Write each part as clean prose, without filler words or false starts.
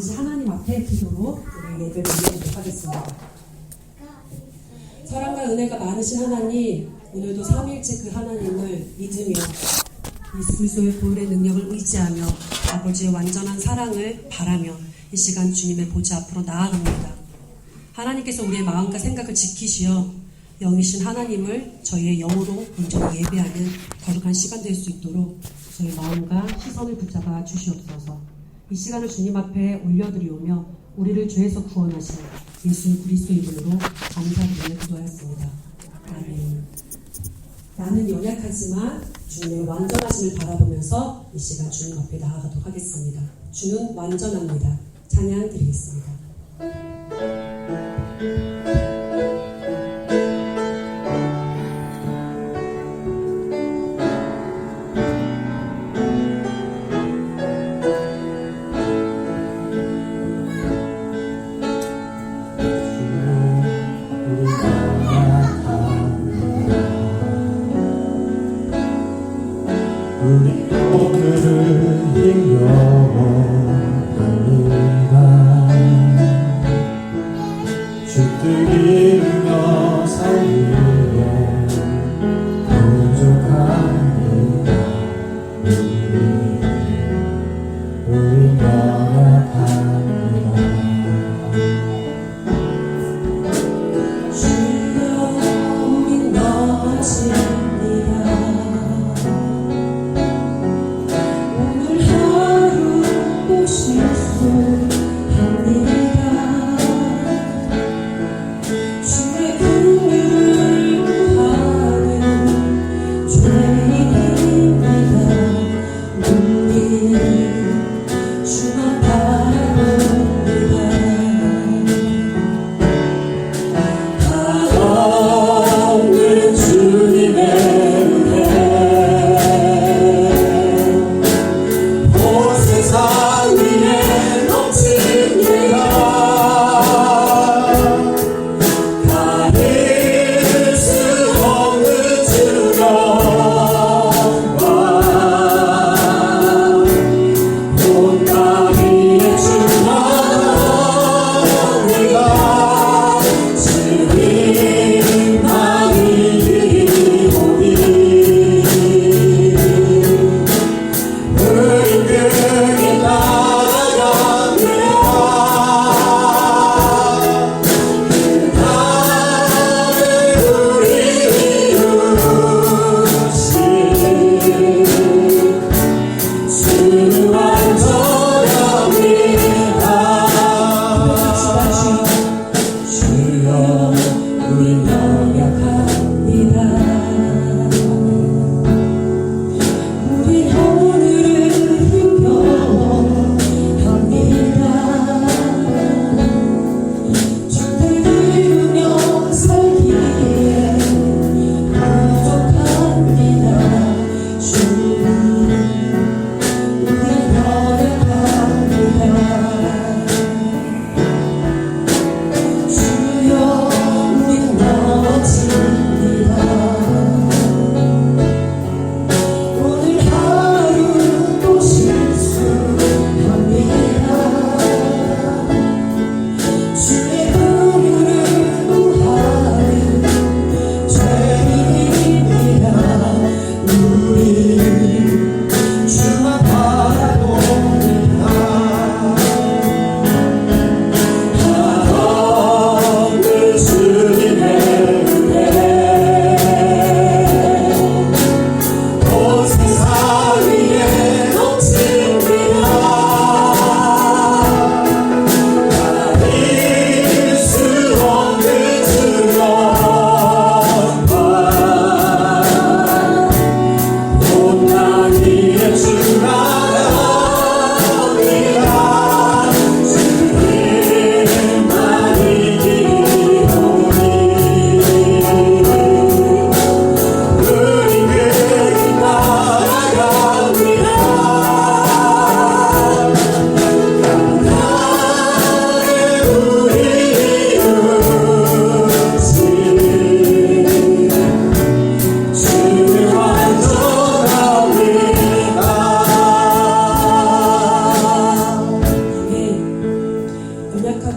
하나님 앞에 기도로 우리 예배를 드리도록 하겠습니다. 사랑과 은혜가 많으신 하나님, 오늘도 삼위일체 그 하나님을 믿으며 예수 그리스도의 보혈의 능력을 의지하며 아버지의 완전한 사랑을 바라며 이 시간 주님의 보좌 앞으로 나아갑니다. 하나님께서 우리의 마음과 생각을 지키시어 영이신 하나님을 저희의 영으로 온전히 예배하는 거룩한 시간 될 수 있도록 저희 마음과 시선을 붙잡아 주시옵소서. 이 시간을 주님 앞에 올려드리오며 우리를 죄에서 구원하신 예수 그리스도 이름으로 감사드리며 기도하였습니다. 아멘. 나는 연약하지만 주님의 완전하심을 바라보면서 이 시간 주님 앞에 나아가도록 하겠습니다. 주는 완전합니다. 찬양 드리겠습니다. 우리 오늘은 영원합니다.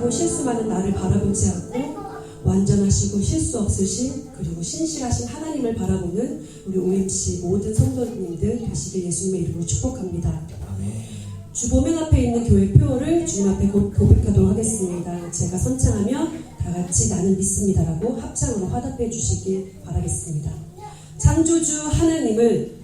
타락하고 실수 많은 나를 바라보지 않고 완전하시고 실수 없으신 그리고 신실하신 하나님을 바라보는 우리 OMC 모든 성도님들 되시길 예수님의 이름으로 축복합니다. 주보면 앞에 있는 교회 표어를 주님 앞에 고백하도록 하겠습니다. 제가 선창하면 다 같이 나는 믿습니다라고 합창으로 화답해 주시길 바라겠습니다. 창조주 하나님을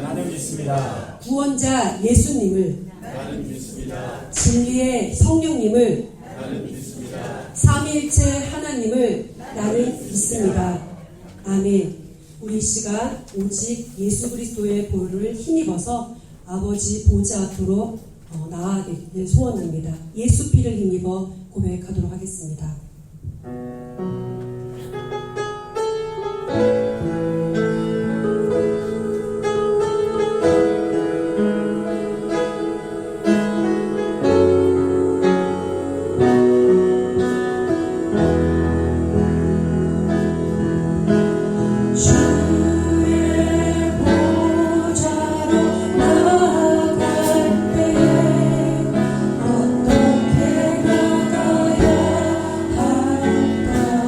나는 믿습니다. 구원자 예수님을 나는 믿습니다. 진리의 성령님을 나는 믿습니다. 삼위일체 하나님을 나는 믿습니다. 아멘. 우리 이 시간 오직 예수 그리스도의 보혈을 힘입어서 아버지 보좌 앞으로 나아가기를 소원합니다. 예수 피를 힘입어 고백하도록 하겠습니다. 어떻게 나가야 할까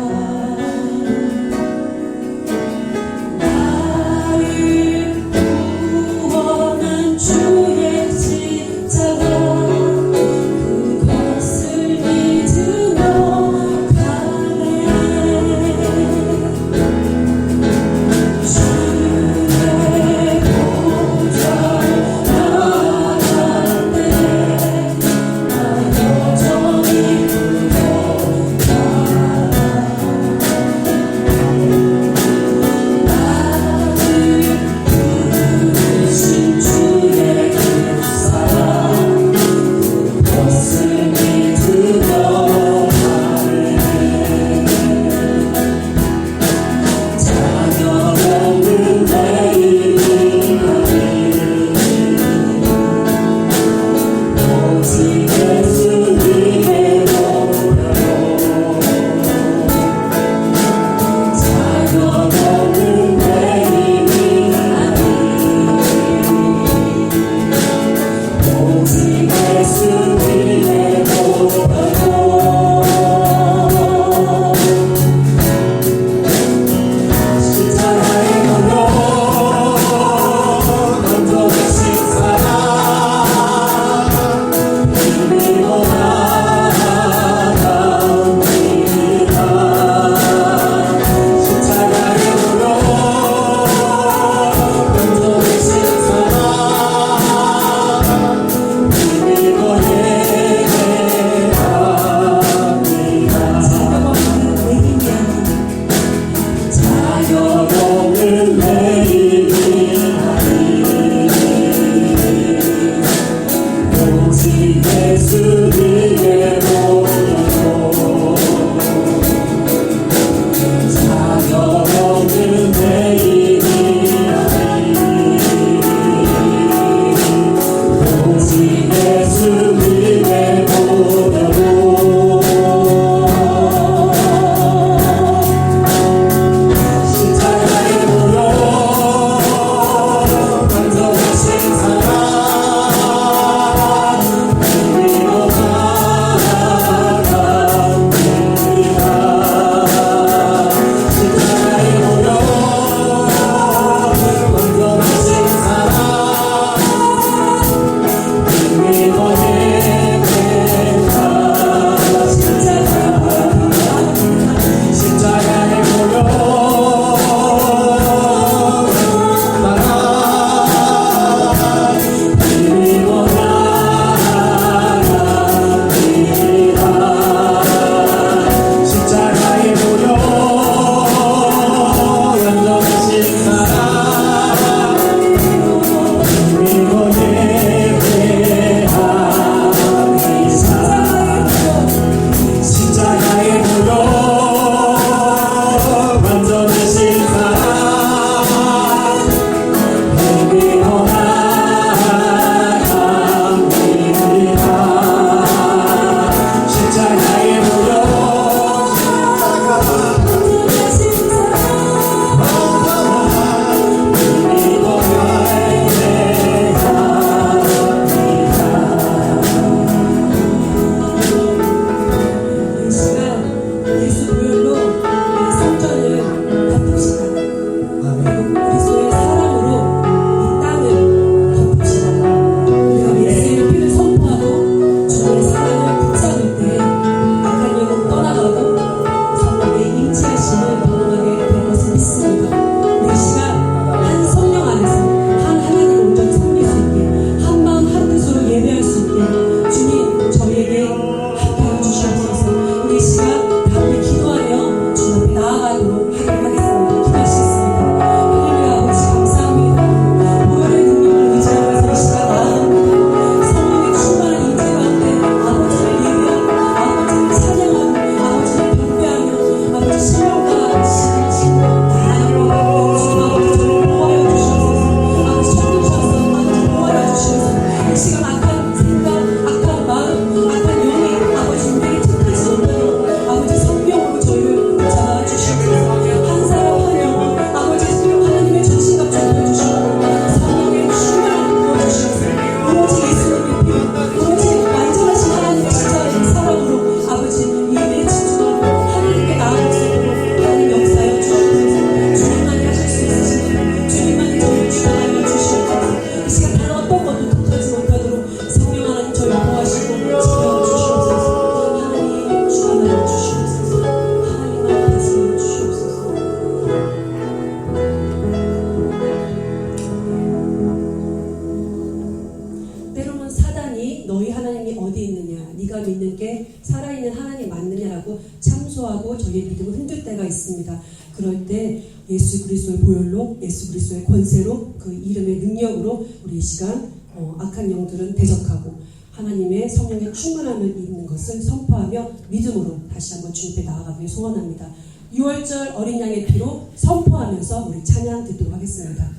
믿는 게 살아있는 하나님 맞느냐라고 참소하고 저희의 믿음을 흔들 때가 있습니다. 그럴 때 예수 그리스도의 보혈로, 예수 그리스도의 권세로, 그 이름의 능력으로 우리 이 시간 악한 영들은 대적하고 하나님의 성령의 충만함을 있는 것을 선포하며 믿음으로 다시 한번 주님 앞에 나아가길 소원합니다. 6월절 어린 양의 피로 선포하면서 우리 찬양 듣도록 하겠습니다.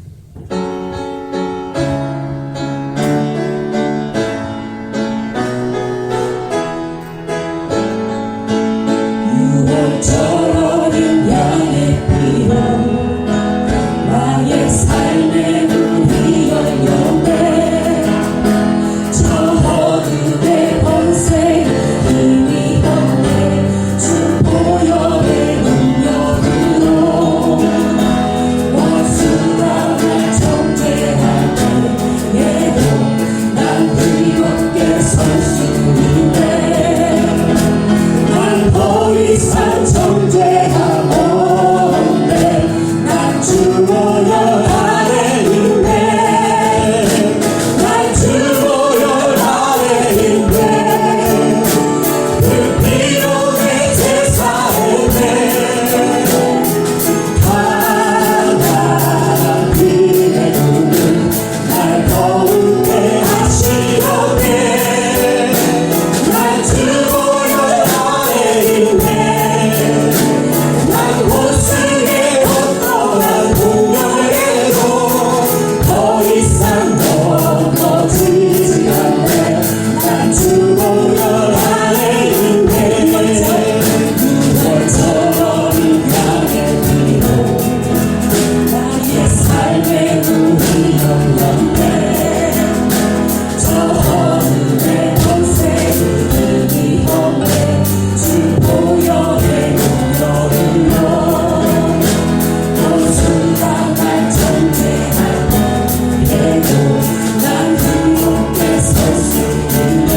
6월절 어린 양의 피로 나의 삶의 문이 열렸네. 저 어둠의 권세 힘이 없네. 주 보혈의 능력으로 원수가 날 정죄할 때에도 난 의롭게 설 수 있네. 난 더 이상 정죄함 없네. 난 주 보혈 아래 있네. 난 주 보혈 아래 있네. 그 피로 내 죄 사했네. 하나님의 눈은 날 거룩해 하시려네. 난 주 보혈 아래 있네. 난 원수의 어떠한 공격에도 더 이상 넘어지지 않네. 난 주 보혈 아래 있네. 6월절 어린 양의 피로 나의 삶의 문이 열렸네. 저 어둠의 권세를 힘이 없네. 주 보혈의 능력으로 원수가 날 정죄할 때에도 난 의롭게 설 수 있네.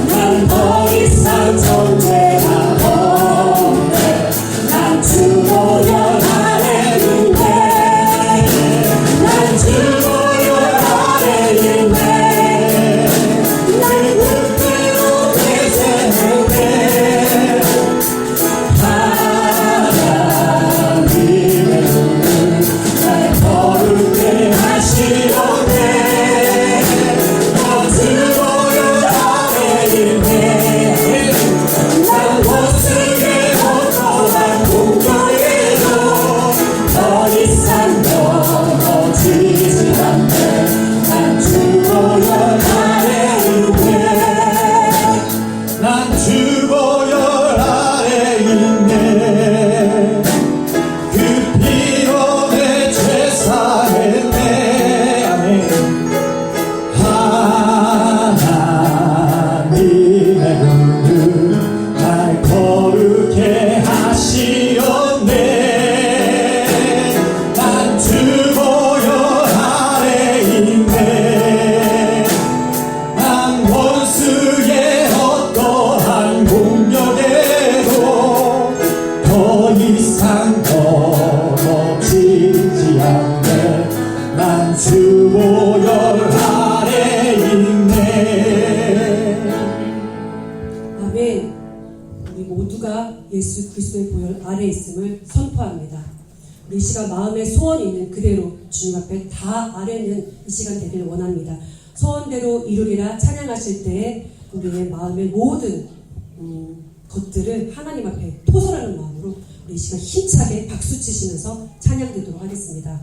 난 더 이상 정죄함 없네. 난 주 보혈 아래 있네. 난 주 보혈 아래 있네. 난 그대로 회개했네. 하나님의 눈은 날 거룩해 하시려네. 난 주 보혈 아래 있네. 난 원수의 어떠한 공격에도 더 이상 넘어지지 않네. 난 주 보혈 아래 있네. 난 주 보혈 아래 있네. 그 피로 내 죄 사했네. 아멘. 하나님의 눈은 날 거룩해 하시었네. 난 주 보혈 아래 있네. 난 원수의 어떠한 공격에도 더 이상 넘어지지 않네. 난 주 보혈 아래 있네. 아멘. 우리 모두가 예수 그리스도의 보혈 아래 있음을 선포합니다. 우리 이 시간 마음에 소원이 있는 그대로 주님 앞에 다 아뢰는 이 시간 되기를 원합니다. 소원대로 이루리라 찬양하실 때에 우리의 마음의 모든 것들을 하나님 앞에 토설하는 마음으로 우리 이 시간 힘차게 박수 치시면서 찬양 드리도록 하겠습니다.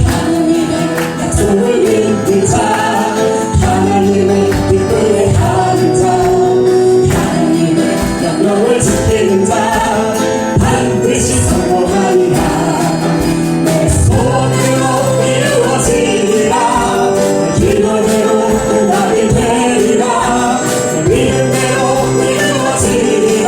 하나님의 약속을 믿는 자, 하나님의 뜻대로 하는 자, 하나님의 명령을 지키는 자, 반드시 성공하리라. 내 소원대로 이루어지리라. 내 기도대로 응답이 되리라. 내 믿음대로 이루어지리라.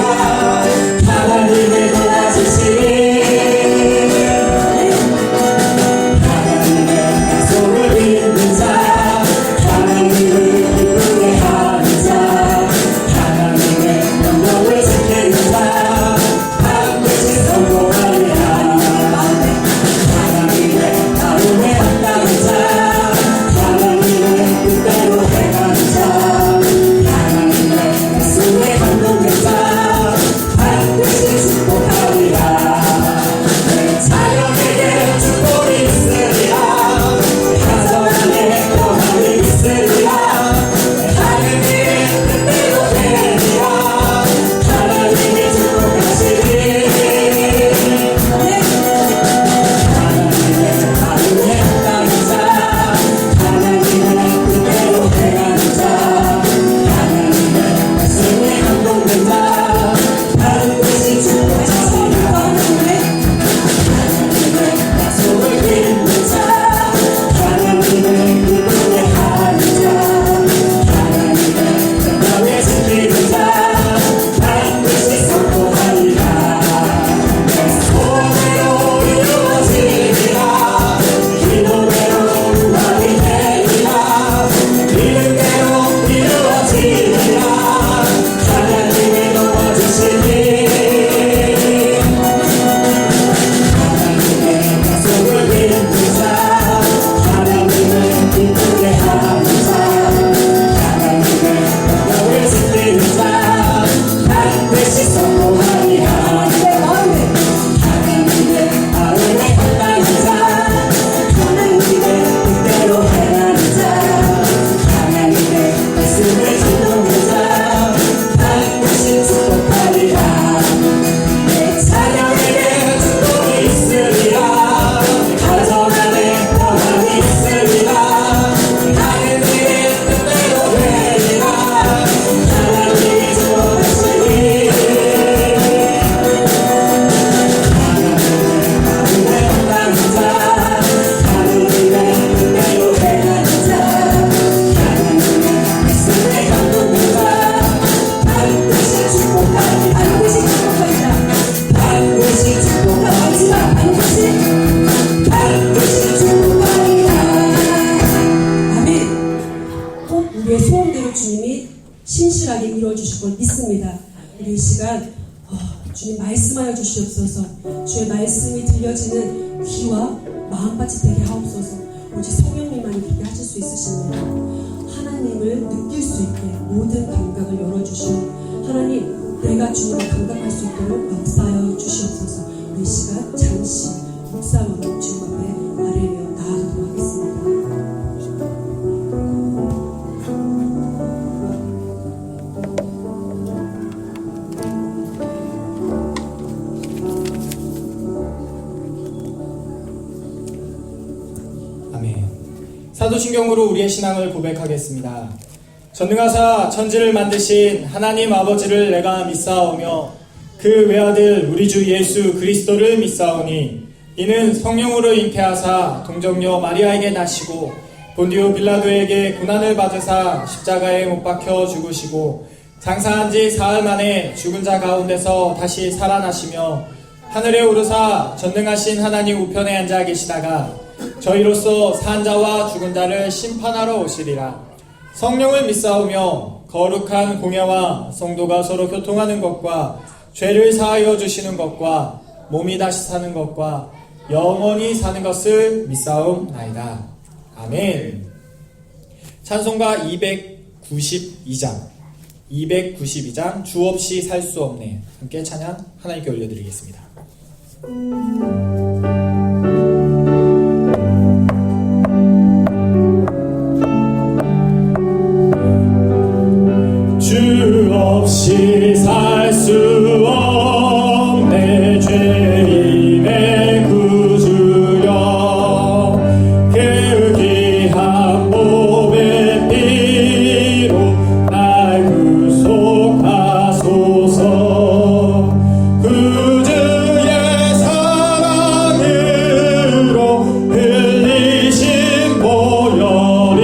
말씀하여 주시옵소서. 주의 말씀이 들려지는 귀와 마음밭이 되게 하옵소서. 오직 성령님만이 그렇게 하실 수 있으십니다. 하나님을 느낄 수 있게 모든 감각을 열어주시고 하나님 내가 주님을 감각할 수 있도록 역사하여 주시옵소서. 우리 이 시간 잠시 묵상으로 주님 앞에 아뢰며 나아가도록 하겠습니다. 아멘. 사도신경으로 우리의 신앙을 고백하겠습니다. 전능하사 천지를 만드신 하나님 아버지를 내가 믿사오며 그 외아들 우리 주 예수 그리스도를 믿사오니 이는 성령으로 잉태하사 동정녀 마리아에게 나시고 본디오 빌라도에게 고난을 받으사 십자가에 못 박혀 죽으시고 장사한 지 사흘 만에 죽은 자 가운데서 다시 살아나시며 하늘에 오르사 전능하신 하나님 우편에 앉아 계시다가 저희로서 산 자와 죽은 자를 심판하러 오시리라. 성령을 믿사오며 거룩한 공예와 성도가 서로 교통하는 것과 죄를 사하여 주시는 것과 몸이 다시 사는 것과 영원히 사는 것을 믿사옵나이다. 아멘. 찬송가 292장 주 없이 살 수 없네. 함께 찬양 하나님께 올려드리겠습니다. 주 없이 살 수 없네. 죄인의 구주여 그 귀한 몸의 피로 날 구속하소서. 구주의 사랑으로 흘리신 보혈이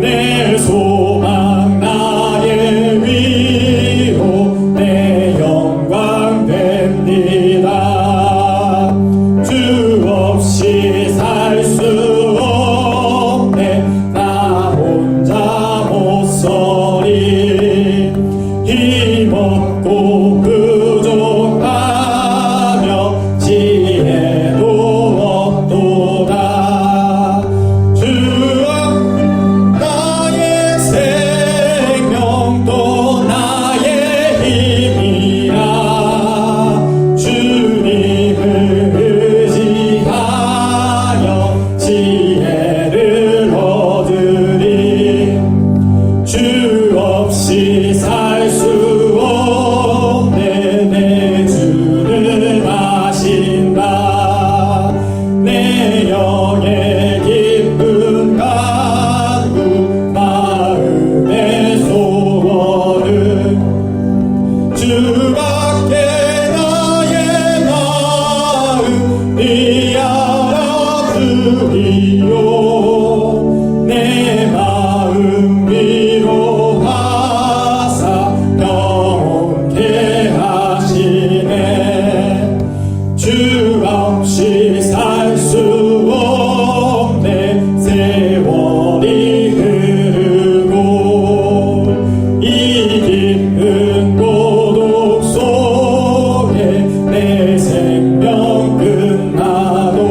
내 소망 나의 위로 내 영광 됩니다. 주 없이 살 수 없네. 나 혼자 못 서리. 힘없고 부족하며 지혜도 없도다. 주 나의 생명도 나의 힘이라. 주님을 의지하여 지혜를 얻으리. 주 없이 살 수 없네. 내 주를 아신다. 내 영의 깊은 간구 마음의 소원은 주밖에 나의 마음이 알아주리요. 내 마음 위로하사 영원케 하시네. 주 없이 살 수 없네. 세월이 흐르고 이 깊은 고독 속에 내 생명 끝나도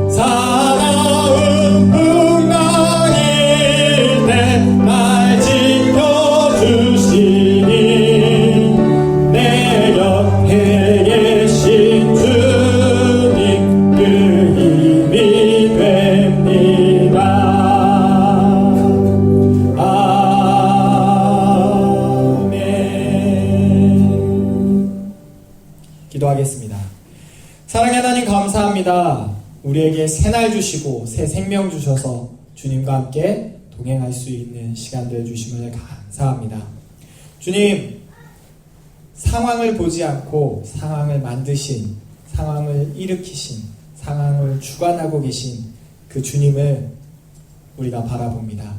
사나운 풍랑일 때 날 지켜주시니 내 옆에 계신 주님 그 힘이 됩니다. 아멘. 기도하겠습니다. 사랑의 하나님 감사합니다. 우리에게 새 날 주시고 새 생명 주셔서 주님과 함께 동행할 수 있는 시간들 주심을 감사합니다. 주님, 상황을 보지 않고 상황을 만드신, 상황을 일으키신, 상황을 주관하고 계신 그 주님을 우리가 바라봅니다.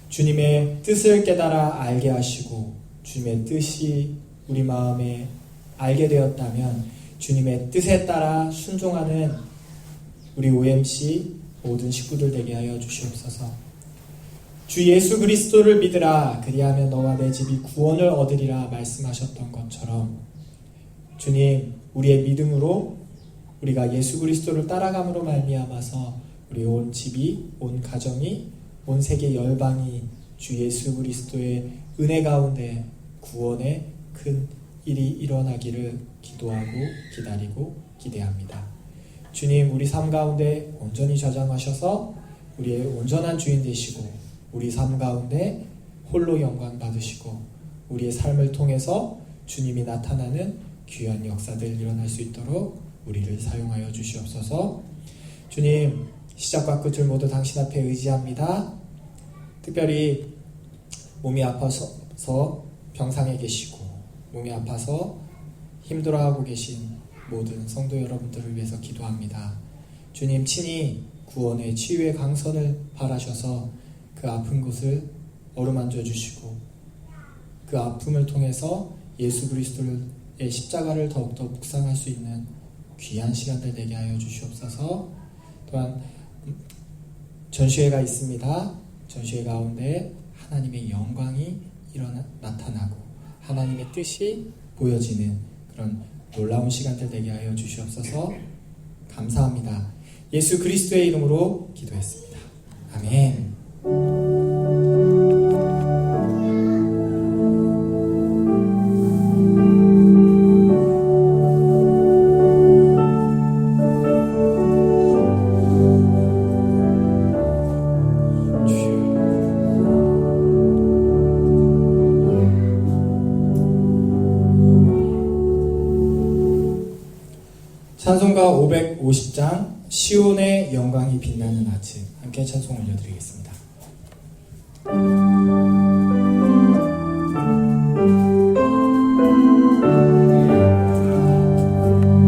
주님의 뜻을 깨달아 알게 하시고 주님의 뜻이 우리 마음에 알게 되었다면 주님의 뜻에 따라 순종하는 우리 OMC 모든 식구들 되게 하여 주시옵소서. 주 예수 그리스도를 믿으라 그리하면 너와 내 집이 구원을 얻으리라 말씀하셨던 것처럼 주님, 우리의 믿음으로 우리가 예수 그리스도를 따라감으로 말미암아서 우리 온 집이, 온 가정이, 온 세계 열방이 주 예수 그리스도의 은혜 가운데 구원의 큰 일이 일어나기를 기도하고 기다리고 기대합니다. 주님, 우리 삶 가운데 온전히 저장하셔서 우리의 온전한 주인 되시고 우리 삶 가운데 홀로 영광 받으시고 우리의 삶을 통해서 주님이 나타나는 귀한 역사들 일어날 수 있도록 우리를 사용하여 주시옵소서. 주님, 시작과 끝을 모두 당신 앞에 의지합니다. 특별히 몸이 아파서 병상에 계시고 몸이 아파서 힘들어하고 계신 모든 성도 여러분들을 위해서 기도합니다. 주님, 친히 구원의 치유의 강선을 바라셔서 그 아픈 곳을 어루만져 주시고 그 아픔을 통해서 예수 그리스도의 십자가를 더욱더 묵상할 수 있는 귀한 시간들 되게 하여 주시옵소서. 또한 전시회가 있습니다. 전시회 가운데 하나님의 영광이 나타나고 하나님의 뜻이 보여지는 그런 놀라운 시간들 되게 하여 주시옵소서. 감사합니다. 예수 그리스도의 이름으로 기도했습니다. 아멘. 찬송가 550장 시온의 영광이 빛나는 아침 함께 찬송 올려드리겠습니다.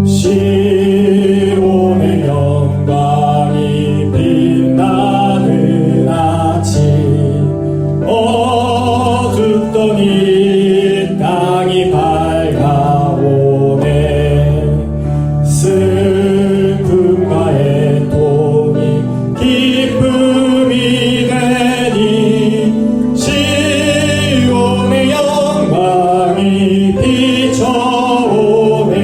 시온의 영광이 빛나는 아침 어둡던 이 땅이 밝아오네. 슬픔과 애통이 기쁨이 되니 시온의 영광이 비춰오네.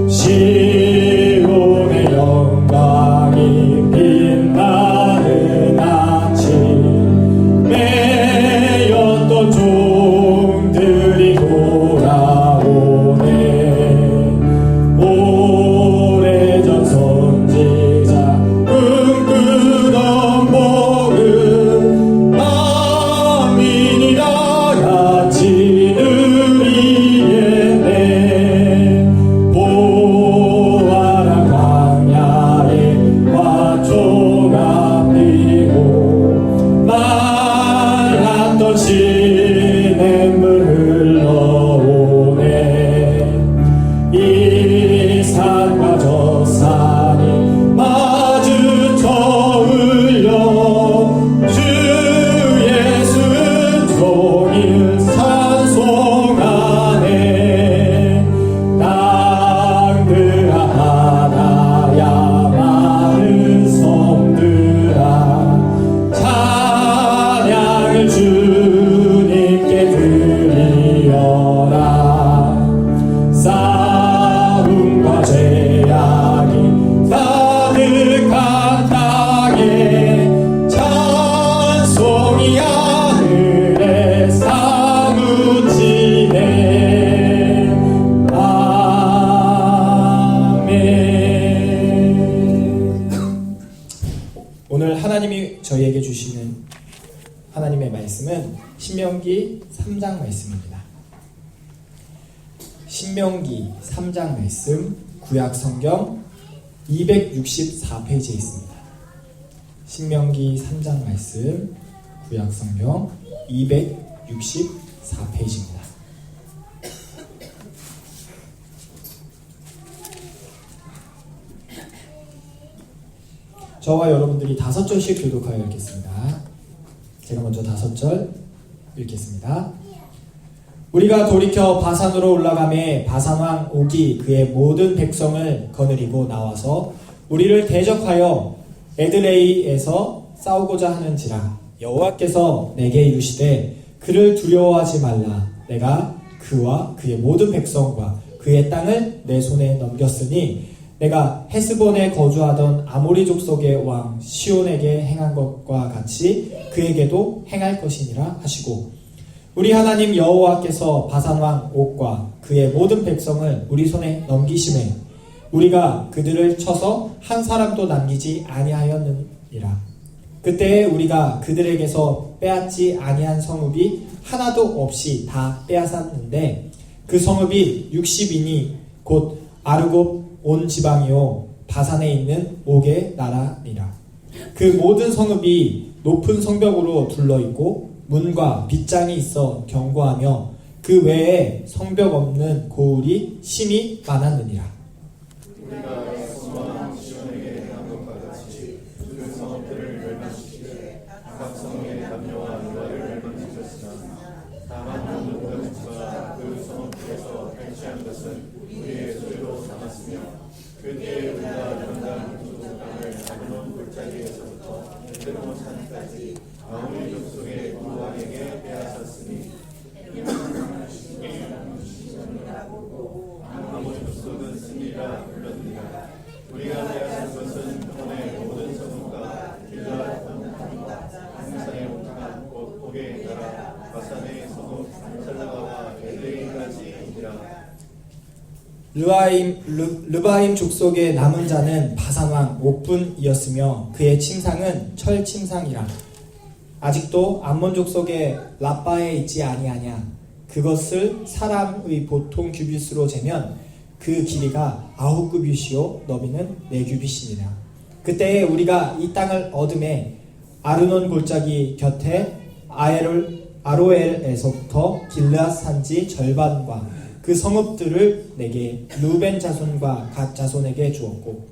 시온의 영광이 빛나는 아침 매였던 종들이 돌아오네. 오래전 선지자 꿈꾸던 복음 만민이 다 같이 누리겠네. 보아라 광야에 화초가 피고 말랐던 시냇물 흘러오네. 이 산과 저 산이 마주쳐 흘려 주 예수는 종일 찬송하네. 땅들아 바다야 많은 섬들아 찬양을 주님께 드리어라. 싸움과 죄악이 가득한 땅에 찬송이 하늘에 사무치네. 아멘. 오늘 하나님이 저희에게 주시는 하나님의 말씀은 신명기 3장 말씀입니다. 신명기 3장 말씀 구약 성경 264페이지에 있습니다. 신명기 3장 말씀 구약 성경 264페이지입니다. 저와 여러분들이 5절씩 교독하여 읽겠습니다. 제가 먼저 5절 읽겠습니다. 우리가 돌이켜 바산으로 올라가매 바산왕 옥이 그의 모든 백성을 거느리고 나와서 우리를 대적하여 에드레이에서 싸우고자 하는지라. 여호와께서 내게 이르시되 그를 두려워하지 말라. 내가 그와 그의 모든 백성과 그의 땅을 내 손에 넘겼으니 내가 헤스본에 거주하던 아모리 족속의 왕 시온에게 행한 것과 같이 그에게도 행할 것이니라 하시고 우리 하나님 여호와께서 바산 왕 옥과 그의 모든 백성을 우리 손에 넘기심에 우리가 그들을 쳐서 한 사람도 남기지 아니하였느니라. 그때에 우리가 그들에게서 빼앗지 아니한 성읍이 하나도 없이 다 빼앗았는데 그 성읍이 60인이 곧 아르곱 온 지방이요 바산에 있는 옥의 나라니라. 그 모든 성읍이 높은 성벽으로 둘러있고 문과 빗장이 있어 견고하며 그 외에 성벽 없는 고을이 심히 많았느니라. 르바임 족속의 남은 자는 바산왕 옥분이었으며 그의 침상은 철 침상이라. 아직도 암몬 족속의 라빠에 있지 아니하냐. 그것을 사람의 보통 규빗으로 재면 그 길이가 9규빗이요 너비는 4규빗이니라. 그때에 우리가 이 땅을 얻음에 아르논 골짜기 곁에 아로엘에서부터 길르앗 산지 절반과 그 성읍들을 내게 루벤 자손과 갓 자손에게 주었고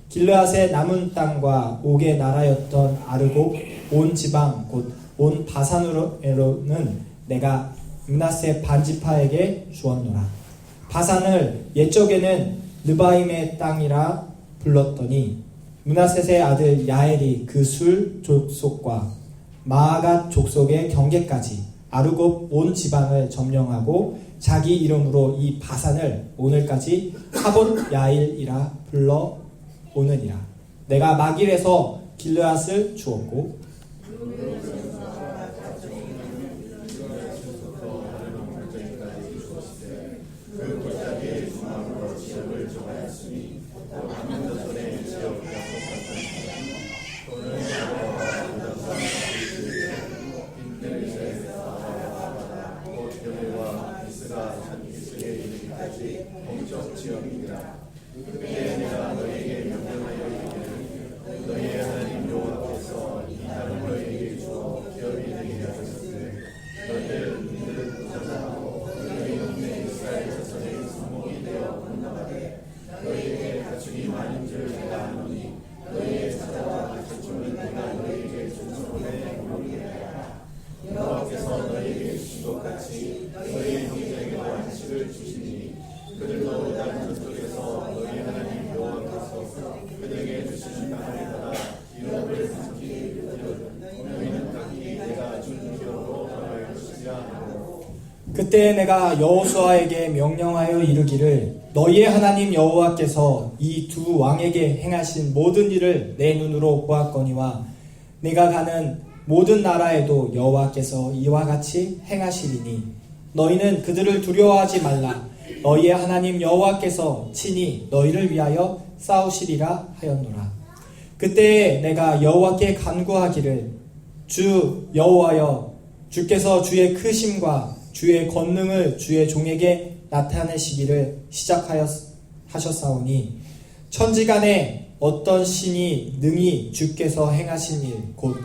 길르앗의 남은 땅과 옥의 나라였던 아르곱 온 지방 곧 온 바산으로는 내가 므낫세 반지파에게 주었노라. 바산을 옛적에는 르바임의 땅이라 불렀더니 므낫셋의 아들 야엘이 그 술 족속과 마아갓 족속의 경계까지 아르곱 온 지방을 점령하고 자기 이름으로 이 바산을 오늘까지 하본 야일이라 불러 오느니라. 내가 마길에서 길르앗을 주었고 그때 내가 여호수아에게 명령하여 이르기를 너희의 하나님 여호와께서 이 두 왕에게 행하신 모든 일을 내 눈으로 보았거니와 내가 가는 모든 나라에도 여호와께서 이와 같이 행하시리니 너희는 그들을 두려워하지 말라. 너희의 하나님 여호와께서 친히 너희를 위하여 싸우시리라 하였노라. 그때 내가 여호와께 간구하기를 주 여호와여 주께서 주의 크심과 주의 권능을 주의 종에게 나타내시기를 시작하셨사오니 천지간에 어떤 신이 능히 주께서 행하신 일 곧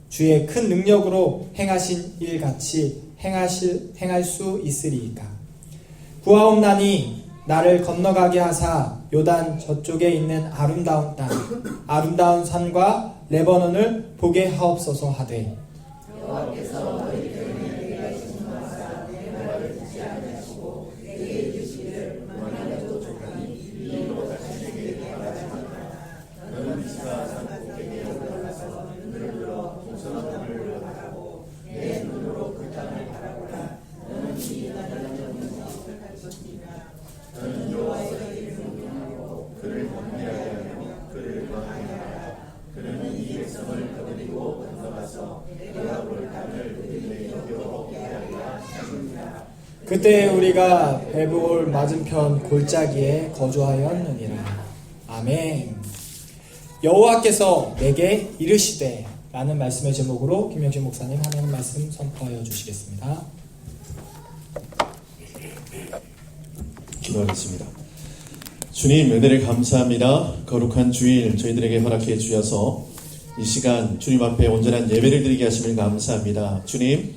주의 큰 능력으로 행하신 일 같이 행할 수 있으리이까. 구하옵나니 나를 건너가게 하사 요단 저쪽에 있는 아름다운 땅 아름다운 산과 레바논을 보게 하옵소서 하되 그때 우리가 배부올 맞은편 골짜기에 거주하였느니라. 아멘. 여호와께서 내게 이르시되 라는 말씀의 제목으로 김영진 목사님 하나님 말씀 선포하여 주시겠습니다. 기도하겠습니다. 주님 은혜를 감사합니다. 거룩한 주일 저희들에게 허락해 주셔서 이 시간 주님 앞에 온전한 예배를 드리게 하심을 감사합니다. 주님,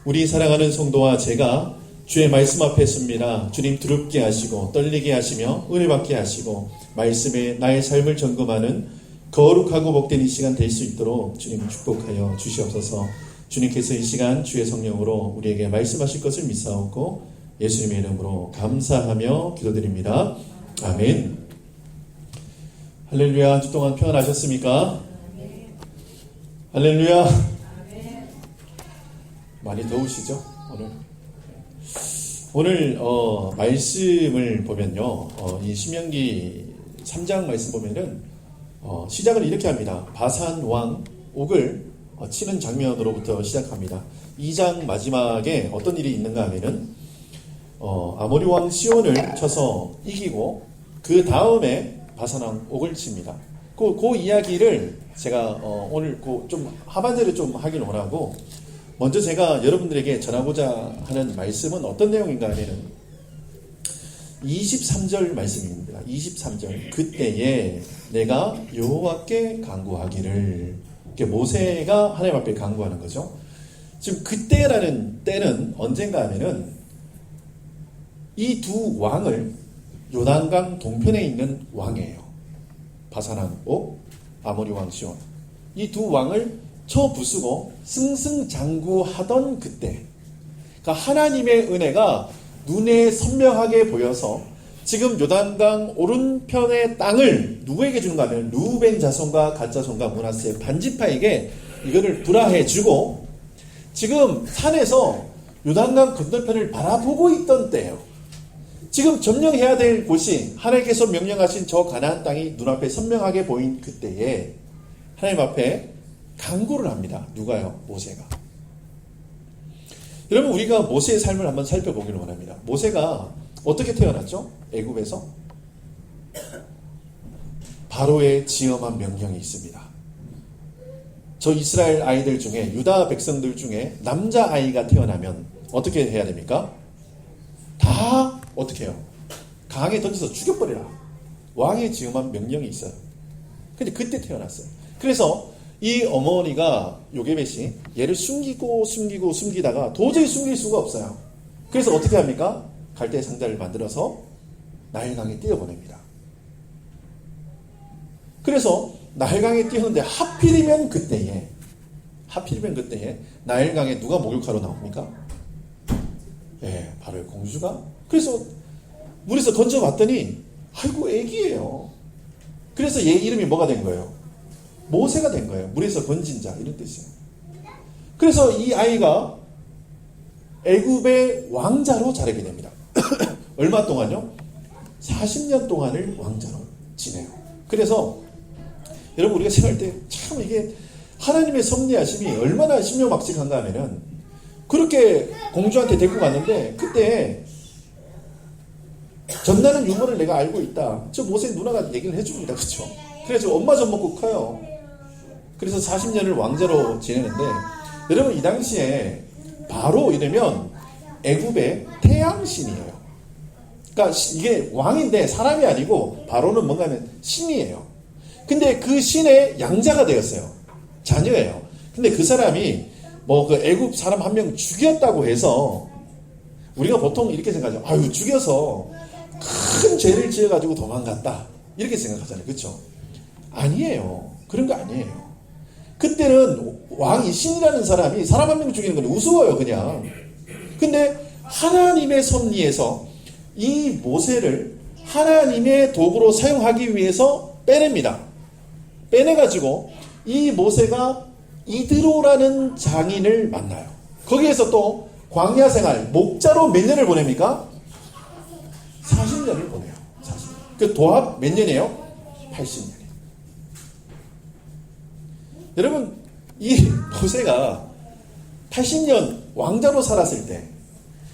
우리 사랑하는 성도와 제가 주의 말씀 앞에 섭니다. 주님 두렵게 하시고 떨리게 하시며 은혜 받게 하시고 말씀에 나의 삶을 점검하는 거룩하고 복된 이 시간 될 수 있도록 주님 축복하여 주시옵소서. 주님께서 이 시간 주의 성령으로 우리에게 말씀하실 것을 믿사옵고 예수님의 이름으로 감사하며 기도드립니다. 아멘. 할렐루야. 한 주 동안 평안하셨습니까? 할렐루야. 많이 더우시죠? 오늘 말씀을 보면요, 이 신명기 3장 말씀 보면은 시작을 이렇게 합니다. 바산 왕 옥을 치는 장면으로부터 시작합니다. 2장 마지막에 어떤 일이 있는가 하면은 아모리 왕 시온을 쳐서 이기고 그 다음에 바산 왕 옥을 칩니다. 그 이야기를 제가 오늘 좀 하반절에 좀 하길 원하고, 먼저 제가 여러분들에게 전하고자 하는 말씀은 어떤 내용인가 하면은 23절 말씀입니다. 23절. 그때에 내가 여호와께 간구하기를. 모세가 하나님 앞에 간구하는 거죠. 지금 그때라는 때는 언젠가 하면은 이 두 왕을, 요단강 동편에 있는 왕이에요. 바산왕 옥, 아모리 왕 시온. 이 두 왕을 쳐 부수고 승승장구하던 그때, 그러니까 하나님의 은혜가 눈에 선명하게 보여서 지금 요단강 오른편의 땅을 누구에게 주는가 하면 루벤 자손과 갓 자손과 므낫세 반지파에게 이거를 불화해 주고, 지금 산에서 요단강 건너편을 바라보고 있던 때예요. 지금 점령해야 될 곳이 하나님께서 명령하신 저 가나안 땅이 눈앞에 선명하게 보인 그때에 하나님 앞에 간구를 합니다. 누가요? 모세가. 여러분, 우리가 모세의 삶을 한번 살펴보기를 원합니다. 모세가 어떻게 태어났죠? 애굽에서 바로의 지엄한 명령이 있습니다. 저 이스라엘 아이들 중에, 유다 백성들 중에 남자아이가 태어나면 어떻게 해야 됩니까? 다 어떻게 해요? 강에 던져서 죽여버리라. 왕의 지엄한 명령이 있어요. 근데 그때 태어났어요. 그래서 이 어머니가 요게벳이 얘를 숨기다가 도저히 숨길 수가 없어요. 그래서 어떻게 합니까? 갈대 상자를 만들어서 나일강에 띄워보냅니다. 그래서 나일강에 띄우는데 하필이면 그때에 나일강에 누가 목욕하러 나옵니까? 예, 바로 공주가. 그래서 물에서 건져봤더니 아이고 애기예요. 그래서 얘 이름이 뭐가 된 거예요? 모세가 된 거예요. 물에서 건진 자, 이런 뜻이에요. 그래서 이 아이가 애굽의 왕자로 자라게 됩니다. 얼마 동안요? 40년 동안을 왕자로 지내요. 그래서 여러분, 우리가 생각할 때 참 이게 하나님의 섭리하심이 얼마나 신묘막측한가 하면은, 그렇게 공주한테 데리고 갔는데 그때 전나는 유머를 내가 알고 있다. 저 모세 누나가 얘기를 해줍니다. 그렇죠? 그래서 엄마 젖 먹고 커요. 그래서 40년을 왕자로 지내는데, 여러분, 이 당시에 바로 이러면 애굽의 태양신이에요. 그러니까 이게 왕인데 사람이 아니고 바로는 뭔가 하면 신이에요. 근데 그 신의 양자가 되었어요. 자녀예요. 근데 그 사람이 그 애굽 사람 한 명 죽였다고 해서 우리가 보통 이렇게 생각하죠. 아유, 죽여서 큰 죄를 지어가지고 도망갔다, 이렇게 생각하잖아요. 그렇죠? 아니에요. 그런 거 아니에요. 그때는 왕이, 신이라는 사람이 사람 한 명 죽이는 건 우스워요, 그냥. 근데 하나님의 섭리에서 이 모세를 하나님의 도구로 사용하기 위해서 빼냅니다. 빼내가지고 이 모세가 이드로라는 장인을 만나요. 거기에서 또 광야 생활, 목자로 몇 년을 보냅니까? 40년을 보내요. 40년. 그 도합 몇 년이에요? 80년이에요. 여러분, 이 모세가 80년 왕자로 살았을 때,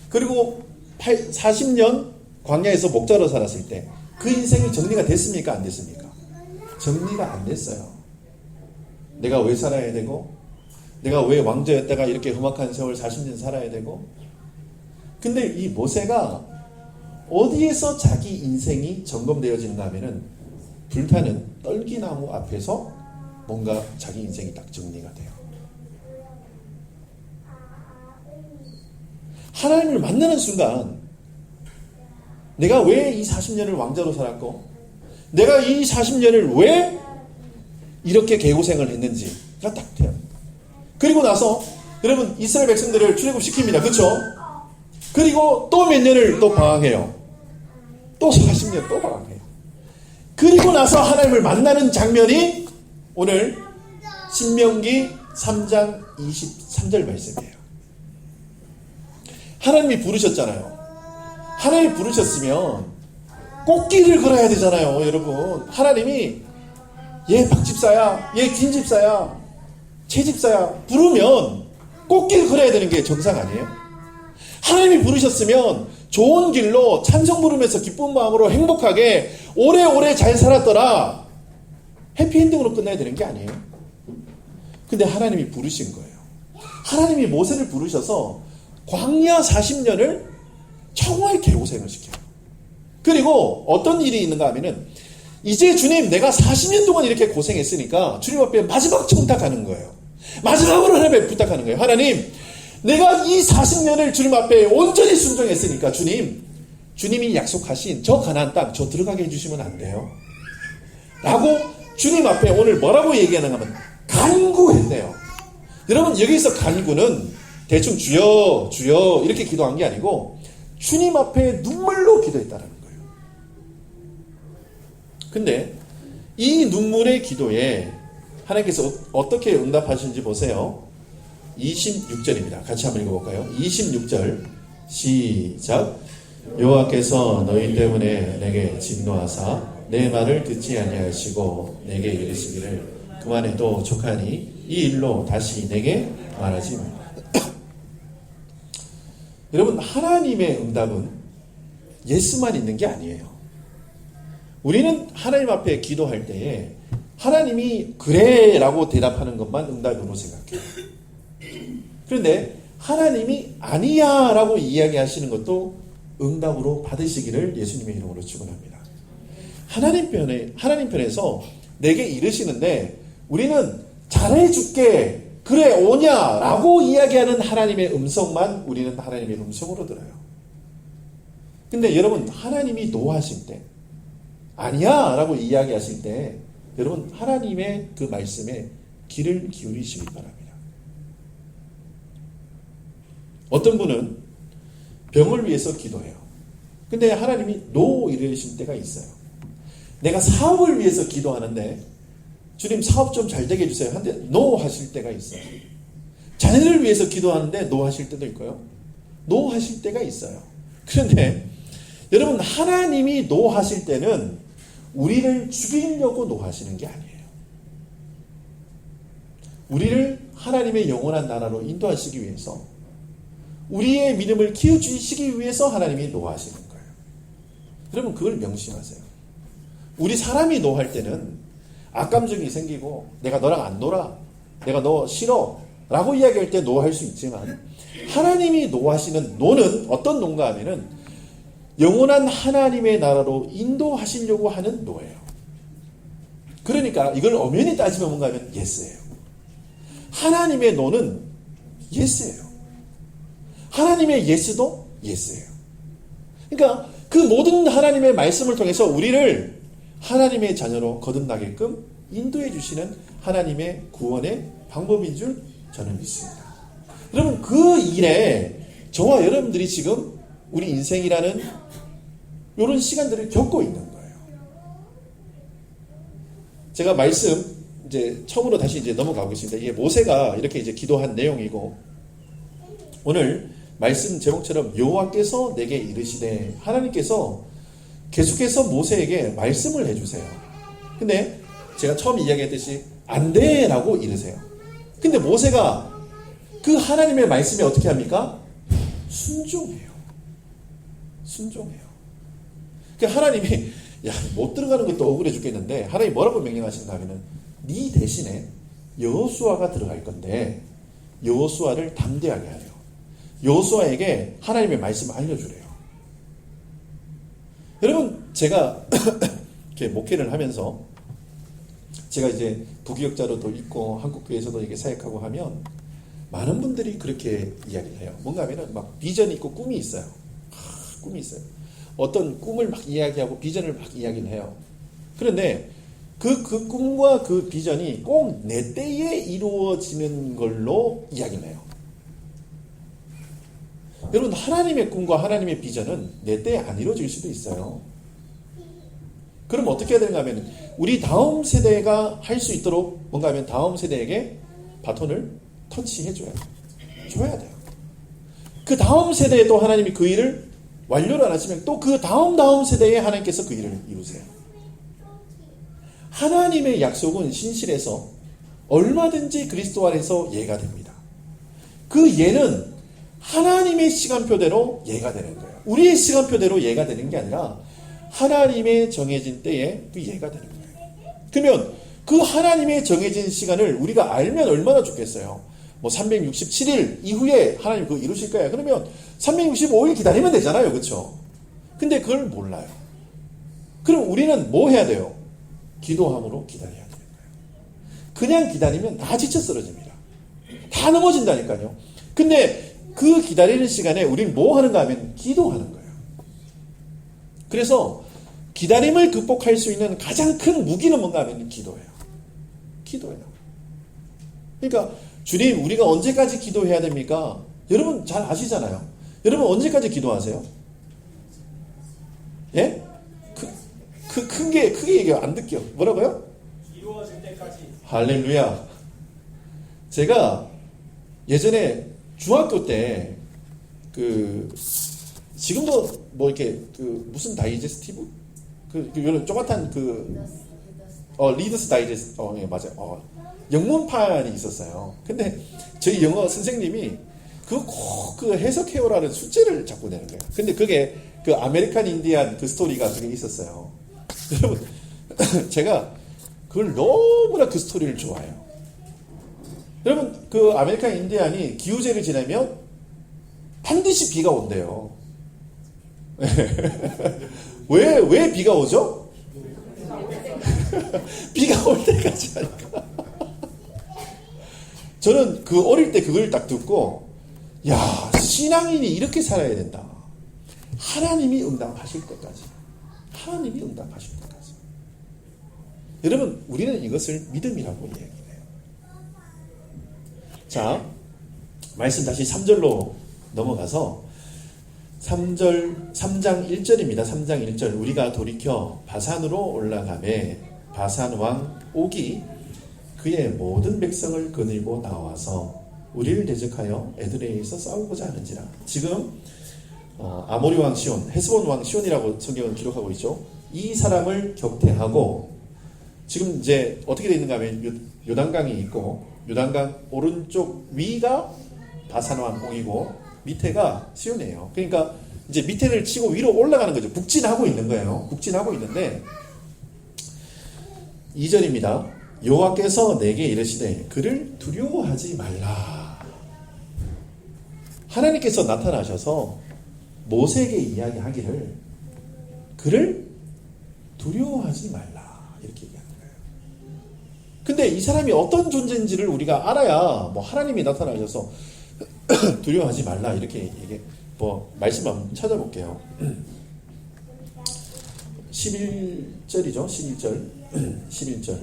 그리고 40년 광야에서 목자로 살았을 때, 그 인생이 정리가 됐습니까? 안 됐습니까? 정리가 안 됐어요. 내가 왜 살아야 되고, 내가 왜 왕자였다가 이렇게 험악한 세월 40년 살아야 되고. 근데 이 모세가 어디에서 자기 인생이 점검되어지는가 하면은 불타는 떨기나무 앞에서 뭔가 자기 인생이 딱 정리가 돼요. 하나님을 만나는 순간 내가 왜 이 40년을 왕자로 살았고, 내가 이 40년을 왜 이렇게 개고생을 했는지가 딱 돼요. 그리고 나서 여러분, 이스라엘 백성들을 출애굽시킵니다. 그렇죠? 그리고 또 몇 년을 또 방황해요. 또 40년 또 방황해요. 그리고 나서 하나님을 만나는 장면이 오늘 신명기 3장 23절 말씀이에요. 하나님이 부르셨잖아요. 하나님이 부르셨으면 꽃길을 걸어야 되잖아요. 여러분, 하나님이 얘 박집사야, 얘 김집사야, 채집사야 부르면 꽃길 걸어야 되는 게 정상 아니에요? 하나님이 부르셨으면 좋은 길로 찬송 부르면서 기쁜 마음으로 행복하게 오래오래 잘 살았더라, 해피엔딩으로 끝나야 되는 게 아니에요. 근데 하나님이 부르신 거예요. 하나님이 모세를 부르셔서 광야 40년을 정말 개고생을 시켜요. 그리고 어떤 일이 있는가 하면은, 이제 주님, 내가 40년 동안 이렇게 고생했으니까 주님 앞에 마지막 청탁하는 거예요. 마지막으로 하나님께 부탁하는 거예요. 하나님, 내가 이 40년을 주님 앞에 온전히 순종했으니까 주님이 약속하신 저 가나안 땅 저 들어가게 해주시면 안 돼요? 라고 주님 앞에 오늘 뭐라고 얘기하는가 하면 간구했대요. 여러분, 여기서 간구는 대충 주여 주여 이렇게 기도한 게 아니고 주님 앞에 눈물로 기도했다는 거예요. 근데 이 눈물의 기도에 하나님께서 어떻게 응답하시는지 보세요. 26절입니다. 같이 한번 읽어볼까요? 26절 시작. 여호와께서 너희 때문에 내게 진노하사 내 말을 듣지 아니하시고 내게 이르시기를 그만해도 족하니 이 일로 다시 내게 말하지 말라. 여러분, 하나님의 응답은 예스만 있는 게 아니에요. 우리는 하나님 앞에 기도할 때에 하나님이 그래 라고 대답하는 것만 응답으로 생각해요. 그런데 하나님이 아니야 라고 이야기하시는 것도 응답으로 받으시기를 예수님의 이름으로 축원합니다. 하나님 편에서 내게 이르시는데 우리는 잘해줄게, 그래 오냐 라고 이야기하는 하나님의 음성만 우리는 하나님의 음성으로 들어요. 근데 여러분, 하나님이 노하실 때, 아니야 라고 이야기하실 때 여러분, 하나님의 그 말씀에 귀를 기울이시기 바랍니다. 어떤 분은 병을 위해서 기도해요. 근데 하나님이 노 이러실 때가 있어요. 내가 사업을 위해서 기도하는데 주님 사업 좀 잘 되게 해주세요 한데 노 하실 때가 있어요. 자녀를 위해서 기도하는데 노 하실 때도 있고요. 노 하실 때가 있어요. 그런데 여러분, 하나님이 노 하실 때는 우리를 죽이려고 노 하시는 게 아니에요. 우리를 하나님의 영원한 나라로 인도하시기 위해서, 우리의 믿음을 키워주시기 위해서 하나님이 노하시는 거예요. 여러분, 그걸 명심하세요. 우리 사람이 노할 때는 악감정이 생기고 내가 너랑 안 놀아, 내가 너 싫어 라고 이야기할 때 노할 수 있지만, 하나님이 노하시는 노는 어떤 노인가 하면은 영원한 하나님의 나라로 인도하시려고 하는 노예요. 그러니까 이걸 엄연히 따지면 뭔가 하면 예스예요. 하나님의 노는 예스예요. 하나님의 예스도 예스예요. 그러니까 그 모든 하나님의 말씀을 통해서 우리를 하나님의 자녀로 거듭나게끔 인도해 주시는 하나님의 구원의 방법인 줄 저는 믿습니다. 여러분, 그 일에 저와 여러분들이 지금 우리 인생이라는 이런 시간들을 겪고 있는 거예요. 제가 말씀 이제 처음으로 다시 이제 넘어가겠습니다. 이게 모세가 이렇게 이제 기도한 내용이고, 오늘 말씀 제목처럼 여호와께서 내게 이르시되, 하나님께서 계속해서 모세에게 말씀을 해주세요. 근데 제가 처음 이야기했듯이 안 돼라고 이러세요. 근데 모세가 그 하나님의 말씀에 어떻게 합니까? 순종해요. 순종해요. 그 하나님이 야, 못 들어가는 것도 억울해 죽겠는데 하나님이 뭐라고 명령하신가 하면은 네 대신에 여호수아가 들어갈 건데 여호수아를 담대하게 하래요. 여호수아에게 하나님의 말씀을 알려주래요. 여러분, 제가 이렇게 목회를 하면서 제가 이제 부교역자로도 있고 한국교회에서도 이렇게 사역하고 하면 많은 분들이 그렇게 이야기를 해요. 뭔가 하면은 막 비전이 있고 꿈이 있어요. 꿈이 있어요. 어떤 꿈을 막 이야기하고 비전을 막 이야기를 해요. 그런데 그 꿈과 그 비전이 꼭 내 때에 이루어지는 걸로 이야기를 해요. 여러분, 하나님의 꿈과 하나님의 비전은 내 때에 안 이루어질 수도 있어요. 그럼 어떻게 해야 되는가 하면 우리 다음 세대가 할 수 있도록 뭔가 하면 다음 세대에게 바톤을 터치해줘야 돼요. 그 다음 세대에 또 하나님이 그 일을 완료를 안 하시면 또 그 다음 세대에 하나님께서 그 일을 이루세요. 하나님의 약속은 신실해서 얼마든지 그리스도 안에서 예가 됩니다. 그 예는 하나님의 시간표대로 예가 되는 거예요. 우리의 시간표대로 예가 되는 게 아니라 하나님의 정해진 때에 그 예가 되는 거예요. 그러면 그 하나님의 정해진 시간을 우리가 알면 얼마나 좋겠어요. 뭐 367일 이후에 하나님 그거 이루실 거예요. 그러면 365일 기다리면 되잖아요. 그렇죠? 근데 그걸 몰라요. 그럼 우리는 뭐 해야 돼요? 기도함으로 기다려야 되는 거예요. 그냥 기다리면 다 지쳐 쓰러집니다. 다 넘어진다니까요. 근데 그 기다리는 시간에 우리는 뭐 하는가 하면 기도하는 거예요. 그래서 기다림을 극복할 수 있는 가장 큰 무기는 뭔가 하면 기도예요. 기도예요. 그러니까 주님, 우리가 언제까지 기도해야 됩니까? 여러분 잘 아시잖아요. 여러분 언제까지 기도하세요? 예? 크게 얘기 안 듣겨. 뭐라고요? 이루어질 때까지. 할렐루야. 제가 예전에 중학교 때 지금도 뭐 이렇게 무슨 다이제스티브 요런 조그맣은 리더스 다이제스트 예, 맞아요. 영문판이 있었어요. 근데 저희 영어 선생님이 그 해석해오라는 숙제를 자꾸 내는 거예요. 근데 그게 그 아메리칸 인디안 그 스토리가 그게 있었어요. 여러분, 제가 그걸 너무나 그 스토리를 좋아해요. 여러분, 그 아메리칸 인디안이 기후제를 지내면 반드시 비가 온대요. 왜 비가 오죠? 비가 올 때까지 하니까. 저는 어릴 때 그걸 딱 듣고, 야, 신앙인이 이렇게 살아야 된다. 하나님이 응답하실 때까지. 하나님이 응답하실 때까지. 여러분, 우리는 이것을 믿음이라고 얘기해요. 자, 말씀 다시 3절로 넘어가서 3장 1절입니다. 3장 1절. 우리가 돌이켜 바산으로 올라가매 바산 왕 옥이 그의 모든 백성을 거느리고 나와서 우리를 대적하여 에드레이에서 싸우고자 하는지라. 지금 아모리 왕 시온, 헤스본 왕 시온이라고 성경은 기록하고 있죠. 이 사람을 격퇴하고 지금 이제 어떻게 되어 있는가 하면 요단강이 있고 요단강 오른쪽 위가 바산 왕 옥이고 밑에가 시온이에요. 그러니까 이제 밑에를 치고 위로 올라가는 거죠. 북진하고 있는 거예요. 북진하고 있는데 2절입니다. 여호와께서 내게 이르시되 그를 두려워하지 말라. 하나님께서 나타나셔서 모세에게 이야기하기를 그를 두려워하지 말라 이렇게 얘기하는 거예요. 근데 이 사람이 어떤 존재인지를 우리가 알아야 뭐 하나님이 나타나셔서 두려워하지 말라 이렇게 말씀 한번 찾아볼게요. 11절이죠. 11절.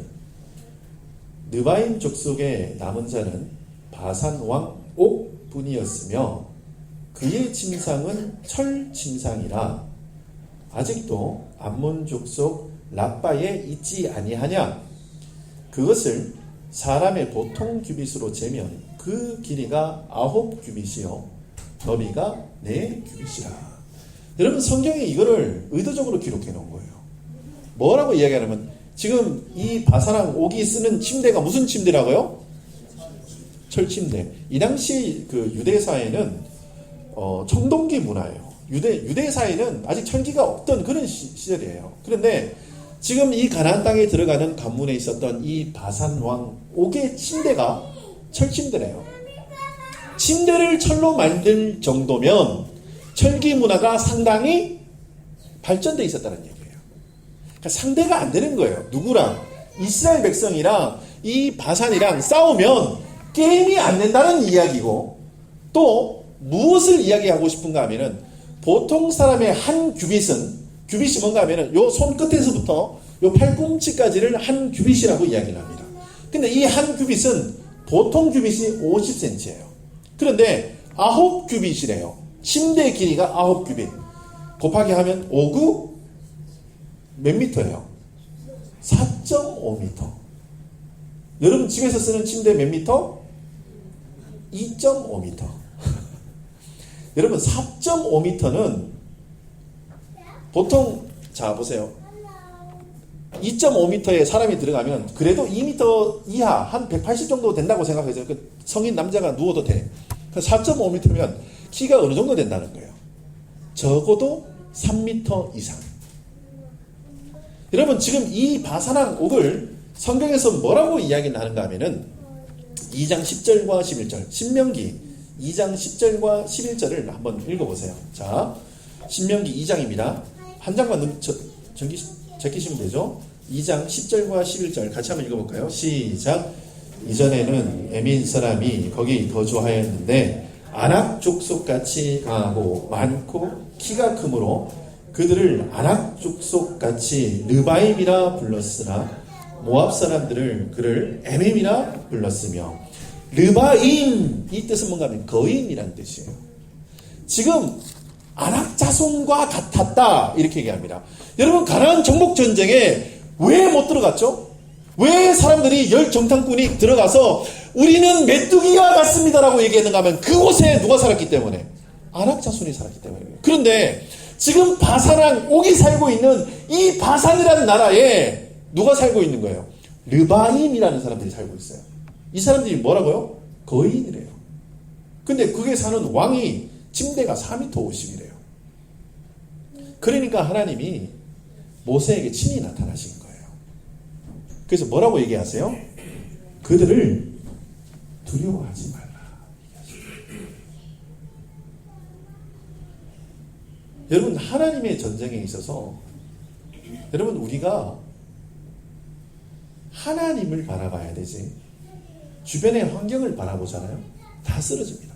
느바임 족속의 남은 자는 바산 왕 옥 분이었으며 그의 침상은 철 침상이라 아직도 암몬 족속 라빠에 있지 아니하냐. 그것을 사람의 보통 규빗으로 재면 그 길이가 9 규빗이요 너비가 4 규빗이라. 여러분, 성경이 이거를 의도적으로 기록해 놓은 거예요. 뭐라고 이야기하냐면 지금 이 바사랑 옥이 쓰는 침대가 무슨 침대라고요? 철침대. 이 당시 그 유대 사회는 청동기 문화예요. 유대 사회는 아직 철기가 없던 그런 시절이에요. 그런데 지금 이 가나안 땅에 들어가는 관문에 있었던 이 바산 왕 옥의 침대가 철침대래요. 침대를 철로 만들 정도면 철기 문화가 상당히 발전돼 있었다는 얘기예요. 그러니까 상대가 안 되는 거예요. 누구랑? 이스라엘 백성이랑 이 바산이랑 싸우면 게임이 안 된다는 이야기고, 또 무엇을 이야기하고 싶은가 하면은 보통 사람의 한 규빗이 뭔가 하면은 요 손끝에서부터 요 팔꿈치까지를 한 규빗이라고 이야기를 합니다. 근데 이 한 규빗은 보통 규빗이 50cm예요. 그런데 9규빗이래요. 침대 길이가 9규빗. 곱하기 하면 5구 몇 미터예요? 4.5m. 여러분 집에서 쓰는 침대 몇 미터? 2.5m. 여러분 4.5m는 보통 자 보세요. 2.5m에 사람이 들어가면 그래도 2m 이하 한 180 정도 된다고 생각해요. 그 성인 남자가 누워도 돼. 4.5m면 키가 어느 정도 된다는 거예요. 적어도 3m 이상. 여러분 지금 이 바사랑 옥을 성경에서 뭐라고 이야기를 하는가 하면은 2장 10절과 11절 신명기 2장 10절과 11절을 한번 읽어보세요. 자, 신명기 2장입니다. 한 장만 적히시면 되죠. 2장 10절과 11절 같이 한번 읽어볼까요? 시작. 이전에는 에민 사람이 거기 거주하였는데 아낙 족속같이 강하고 많고 키가 크므로 그들을 아낙 족속같이 르바임이라 불렀으나 모압 사람들을 그를 에밈이라 불렀으며, 르바임 이 뜻은 뭔가 하면 거인이라는 뜻이에요. 지금 아낙 자손과 같았다 이렇게 얘기합니다. 여러분 가나안 정복 전쟁에 왜 못 들어갔죠? 왜 사람들이 열 정탐꾼이 들어가서 우리는 메뚜기와 같습니다라고 얘기했는가 하면 그곳에 누가 살았기 때문에? 아낙 자손이 살았기 때문에. 그런데 지금 바사랑 옥이 살고 있는 이 바산이라는 나라에 누가 살고 있는 거예요? 르바임이라는 사람들이 살고 있어요. 이 사람들이 뭐라고요? 거인이래요. 근데 그게 사는 왕이 침대가 4m 50이래요. 그러니까 하나님이 모세에게 친히 나타나신 거예요. 그래서 뭐라고 얘기하세요? 그들을 두려워하지 말라. 여러분 하나님의 전쟁에 있어서 여러분 우리가 하나님을 바라봐야 되지 주변의 환경을 바라보잖아요. 다 쓰러집니다.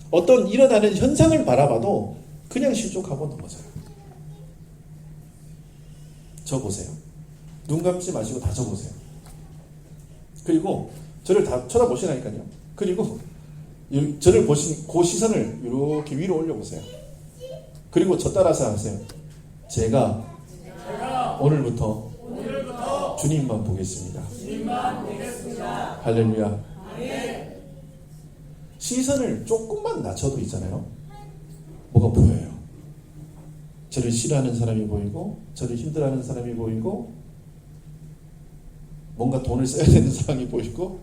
어떤 일어나는 현상을 바라봐도 그냥 실족하고 넘어져요. 저 보세요. 눈 감지 마시고 다 적으세요. 그리고 저를 다 쳐다보시라니까요. 그리고 저를 보신 그 시선을 이렇게 위로 올려보세요. 그리고 저 따라서 하세요. 제가 오늘부터 주님만 보겠습니다. 할렐루야. 시선을 조금만 낮춰도 있잖아요. 뭐가 보여요? 저를 싫어하는 사람이 보이고, 저를 힘들어하는 사람이 보이고, 뭔가 돈을 써야 되는 상황이 보이고,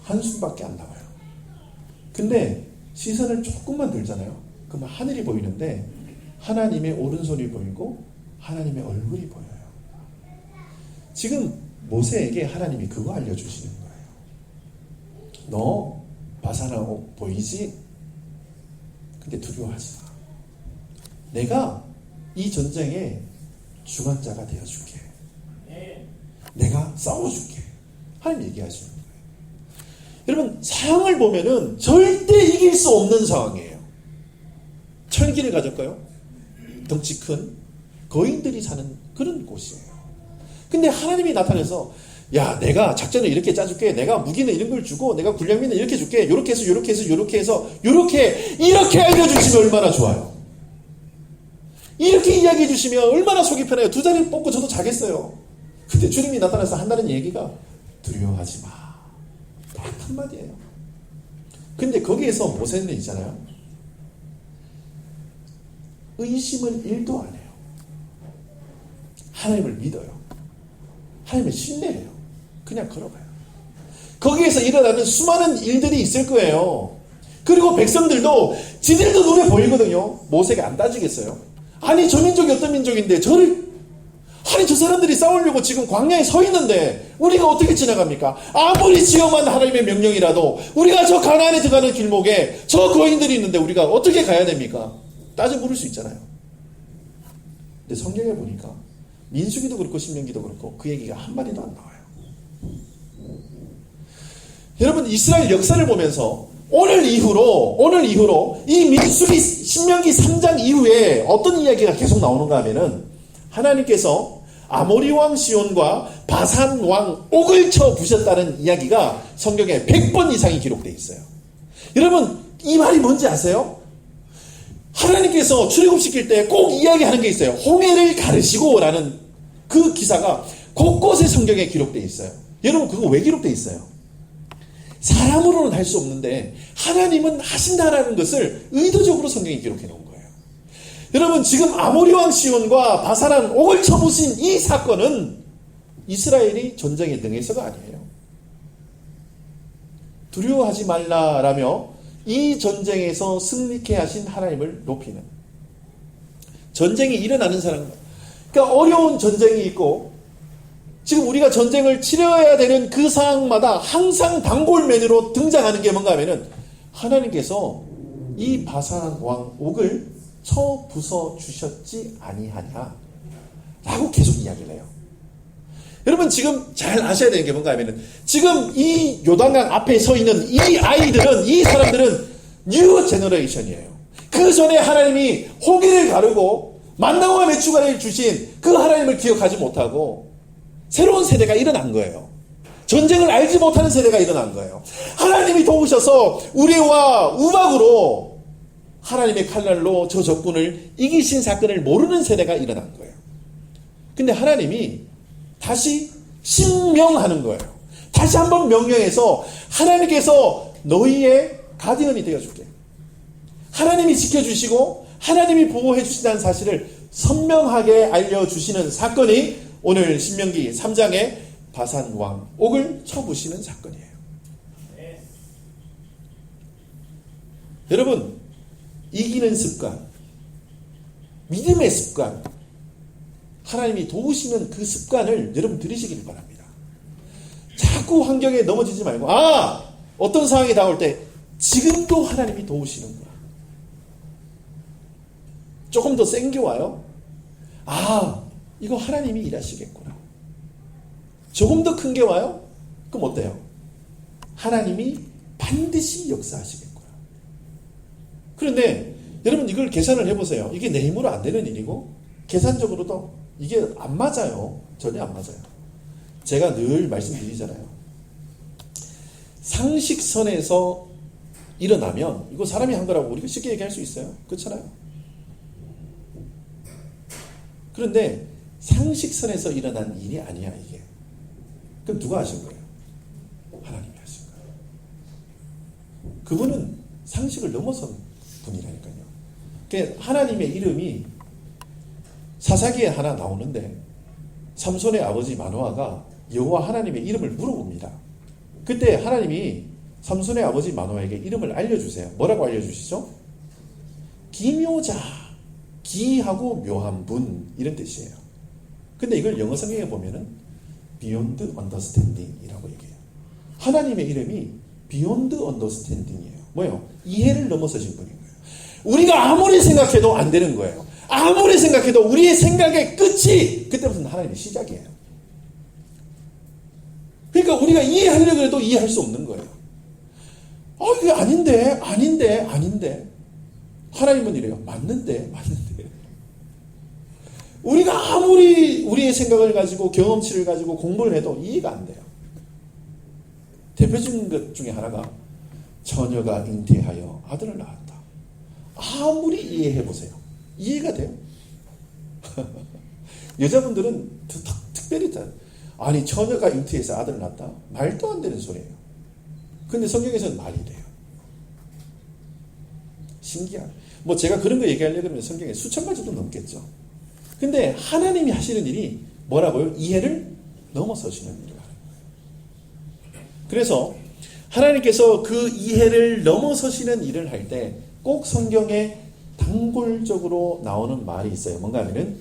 한숨밖에 안 나와요. 근데 시선을 조금만 들잖아요. 그러면 하늘이 보이는데 하나님의 오른손이 보이고 하나님의 얼굴이 보여요. 지금 모세에게 하나님이 그거 알려주시는 거예요. 너 바산하고 보이지? 근데 두려워하지 마. 내가 이 전쟁의 주관자가 되어줄게. 내가 싸워줄게. 하나님 얘기하시는 거예요. 여러분 상황을 보면은 절대 이길 수 없는 상황이에요. 철기를 가졌고요. 덩치 큰 거인들이 사는 그런 곳이에요. 근데 하나님이 나타나서 야 내가 작전을 이렇게 짜줄게. 내가 무기는 이런 걸 주고 내가 군량미는 이렇게 줄게. 요렇게 해서 요렇게 해서 요렇게 해서 이렇게 알려주시면 얼마나 좋아요. 이렇게 이야기해 주시면 얼마나 속이 편해요. 두 자리 뽑고 저도 자겠어요. 근데 주님이 나타나서 한다는 얘기가 두려워하지 마. 딱 한마디예요. 근데 거기에서 모세는 있잖아요. 의심을 1도 안 해요. 하나님을 믿어요. 하나님을 신뢰해요. 그냥 걸어가요. 거기에서 일어나는 수많은 일들이 있을 거예요. 그리고 백성들도 지들도 눈에 보이거든요. 모세가 안 따지겠어요. 아니 저 민족이 어떤 민족인데 아니 저 사람들이 싸우려고 지금 광야에 서 있는데 우리가 어떻게 지나갑니까? 아무리 지엄한 하나님의 명령이라도 우리가 저 가나안에 들어가는 길목에 저 거인들이 있는데 우리가 어떻게 가야 됩니까? 따져 물을 수 있잖아요. 근데 성경에 보니까 민수기도 그렇고 신명기도 그렇고 그 얘기가 한마디도 안 나와요. 여러분 이스라엘 역사를 보면서 오늘 이후로 이 민수기 신명기 3장 이후에 어떤 이야기가 계속 나오는가 하면은 하나님께서 아모리 왕 시온과 바산 왕 옥을 쳐 부셨다는 이야기가 성경에 100번 이상이 기록되어 있어요. 여러분 이 말이 뭔지 아세요? 하나님께서 출애굽시킬 때 꼭 이야기하는 게 있어요. 홍해를 가르시고 라는 그 기사가 곳곳에 성경에 기록되어 있어요. 여러분 그거 왜 기록되어 있어요? 사람으로는 할 수 없는데 하나님은 하신다라는 것을 의도적으로 성경에 기록해 놓은 거예요. 여러분 지금 아모리 왕 시온과 바산한 옥을 쳐부신 이 사건은 이스라엘이 전쟁에 등해서가 아니에요. 두려워하지 말라라며 이 전쟁에서 승리케 하신 하나님을 높이는 전쟁이 일어나는 사람, 그러니까 어려운 전쟁이 있고 지금 우리가 전쟁을 치러야 되는 그 상황마다 항상 단골맨으로 등장하는 게 뭔가 하면은 하나님께서 이 바산 왕 옥을 쳐 부숴 주셨지 아니하냐 라고 계속 이야기를 해요. 여러분 지금 잘 아셔야 되는 게 뭔가 하면은 지금 이 요단강 앞에 서 있는 이 아이들은 이 사람들은 뉴 제너레이션이에요. 그 전에 하나님이 홍해를 가르고 만나와 메추가를 주신 그 하나님을 기억하지 못하고 새로운 세대가 일어난 거예요. 전쟁을 알지 못하는 세대가 일어난 거예요. 하나님이 도우셔서 우리와 우박으로 하나님의 칼날로 저 적군을 이기신 사건을 모르는 세대가 일어난 거예요. 근데 하나님이 다시 신명하는 거예요. 다시 한번 명령해서 하나님께서 너희의 가디언이 되어줄게. 하나님이 지켜주시고 하나님이 보호해 주신다는 사실을 선명하게 알려주시는 사건이 오늘 신명기 3장의 바산 왕 옥을 쳐부시는 사건이에요. 여러분 이기는 습관, 믿음의 습관, 하나님이 도우시는 그 습관을 여러분 들이시길 바랍니다. 자꾸 환경에 넘어지지 말고 어떤 상황이 다가올 때 지금도 하나님이 도우시는구나. 조금 더 센 게 와요. 이거 하나님이 일하시겠구나. 조금 더 큰 게 와요? 그럼 어때요? 하나님이 반드시 역사하시겠구나. 그런데 여러분 이걸 계산을 해보세요. 이게 내 힘으로 안 되는 일이고 계산적으로도 이게 안 맞아요. 전혀 안 맞아요. 제가 늘 말씀드리잖아요. 상식선에서 일어나면 이거 사람이 한 거라고 우리가 쉽게 얘기할 수 있어요. 그렇잖아요. 그런데 상식선에서 일어난 일이 아니야 이게. 그럼 누가 하신 거예요? 하나님이 하신 거예요. 그분은 상식을 넘어선 분이라니까요. 그러니까 하나님의 이름이 사사기에 하나 나오는데 삼손의 아버지 마노아가 여호와 하나님의 이름을 물어봅니다. 그때 하나님이 삼손의 아버지 마노아에게 이름을 알려주세요. 뭐라고 알려주시죠? 기묘자, 기하고 묘한 분 이런 뜻이에요. 근데 이걸 영어 성경에 보면은 beyond understanding이라고 얘기해요. 하나님의 이름이 beyond understanding이에요. 뭐예요? 이해를 넘어서신 분인 거예요. 우리가 아무리 생각해도 안 되는 거예요. 아무리 생각해도 우리의 생각의 끝이 그때부터는 하나님의 시작이에요. 그러니까 우리가 이해하려고 해도 이해할 수 없는 거예요. 이게 아닌데. 하나님은 이래요. 맞는데. 우리가 아무리 우리의 생각을 가지고 경험치를 가지고 공부를 해도 이해가 안 돼요. 대표적인 것 중에 하나가 처녀가 잉태하여 아들을 낳았다. 아무리 이해해보세요. 이해가 돼요? 여자분들은 특별히 아니 처녀가 잉태해서 아들을 낳았다? 말도 안 되는 소리예요. 근데 성경에서는 말이 돼요. 신기하네. 제가 그런 거 얘기하려고 하면 성경에 수천 가지도 넘겠죠. 근데 하나님이 하시는 일이 뭐라고요? 이해를 넘어서시는 일을 하는 거예요. 그래서 하나님께서 그 이해를 넘어서시는 일을 할 때 꼭 성경에 단골적으로 나오는 말이 있어요. 뭔가 하면은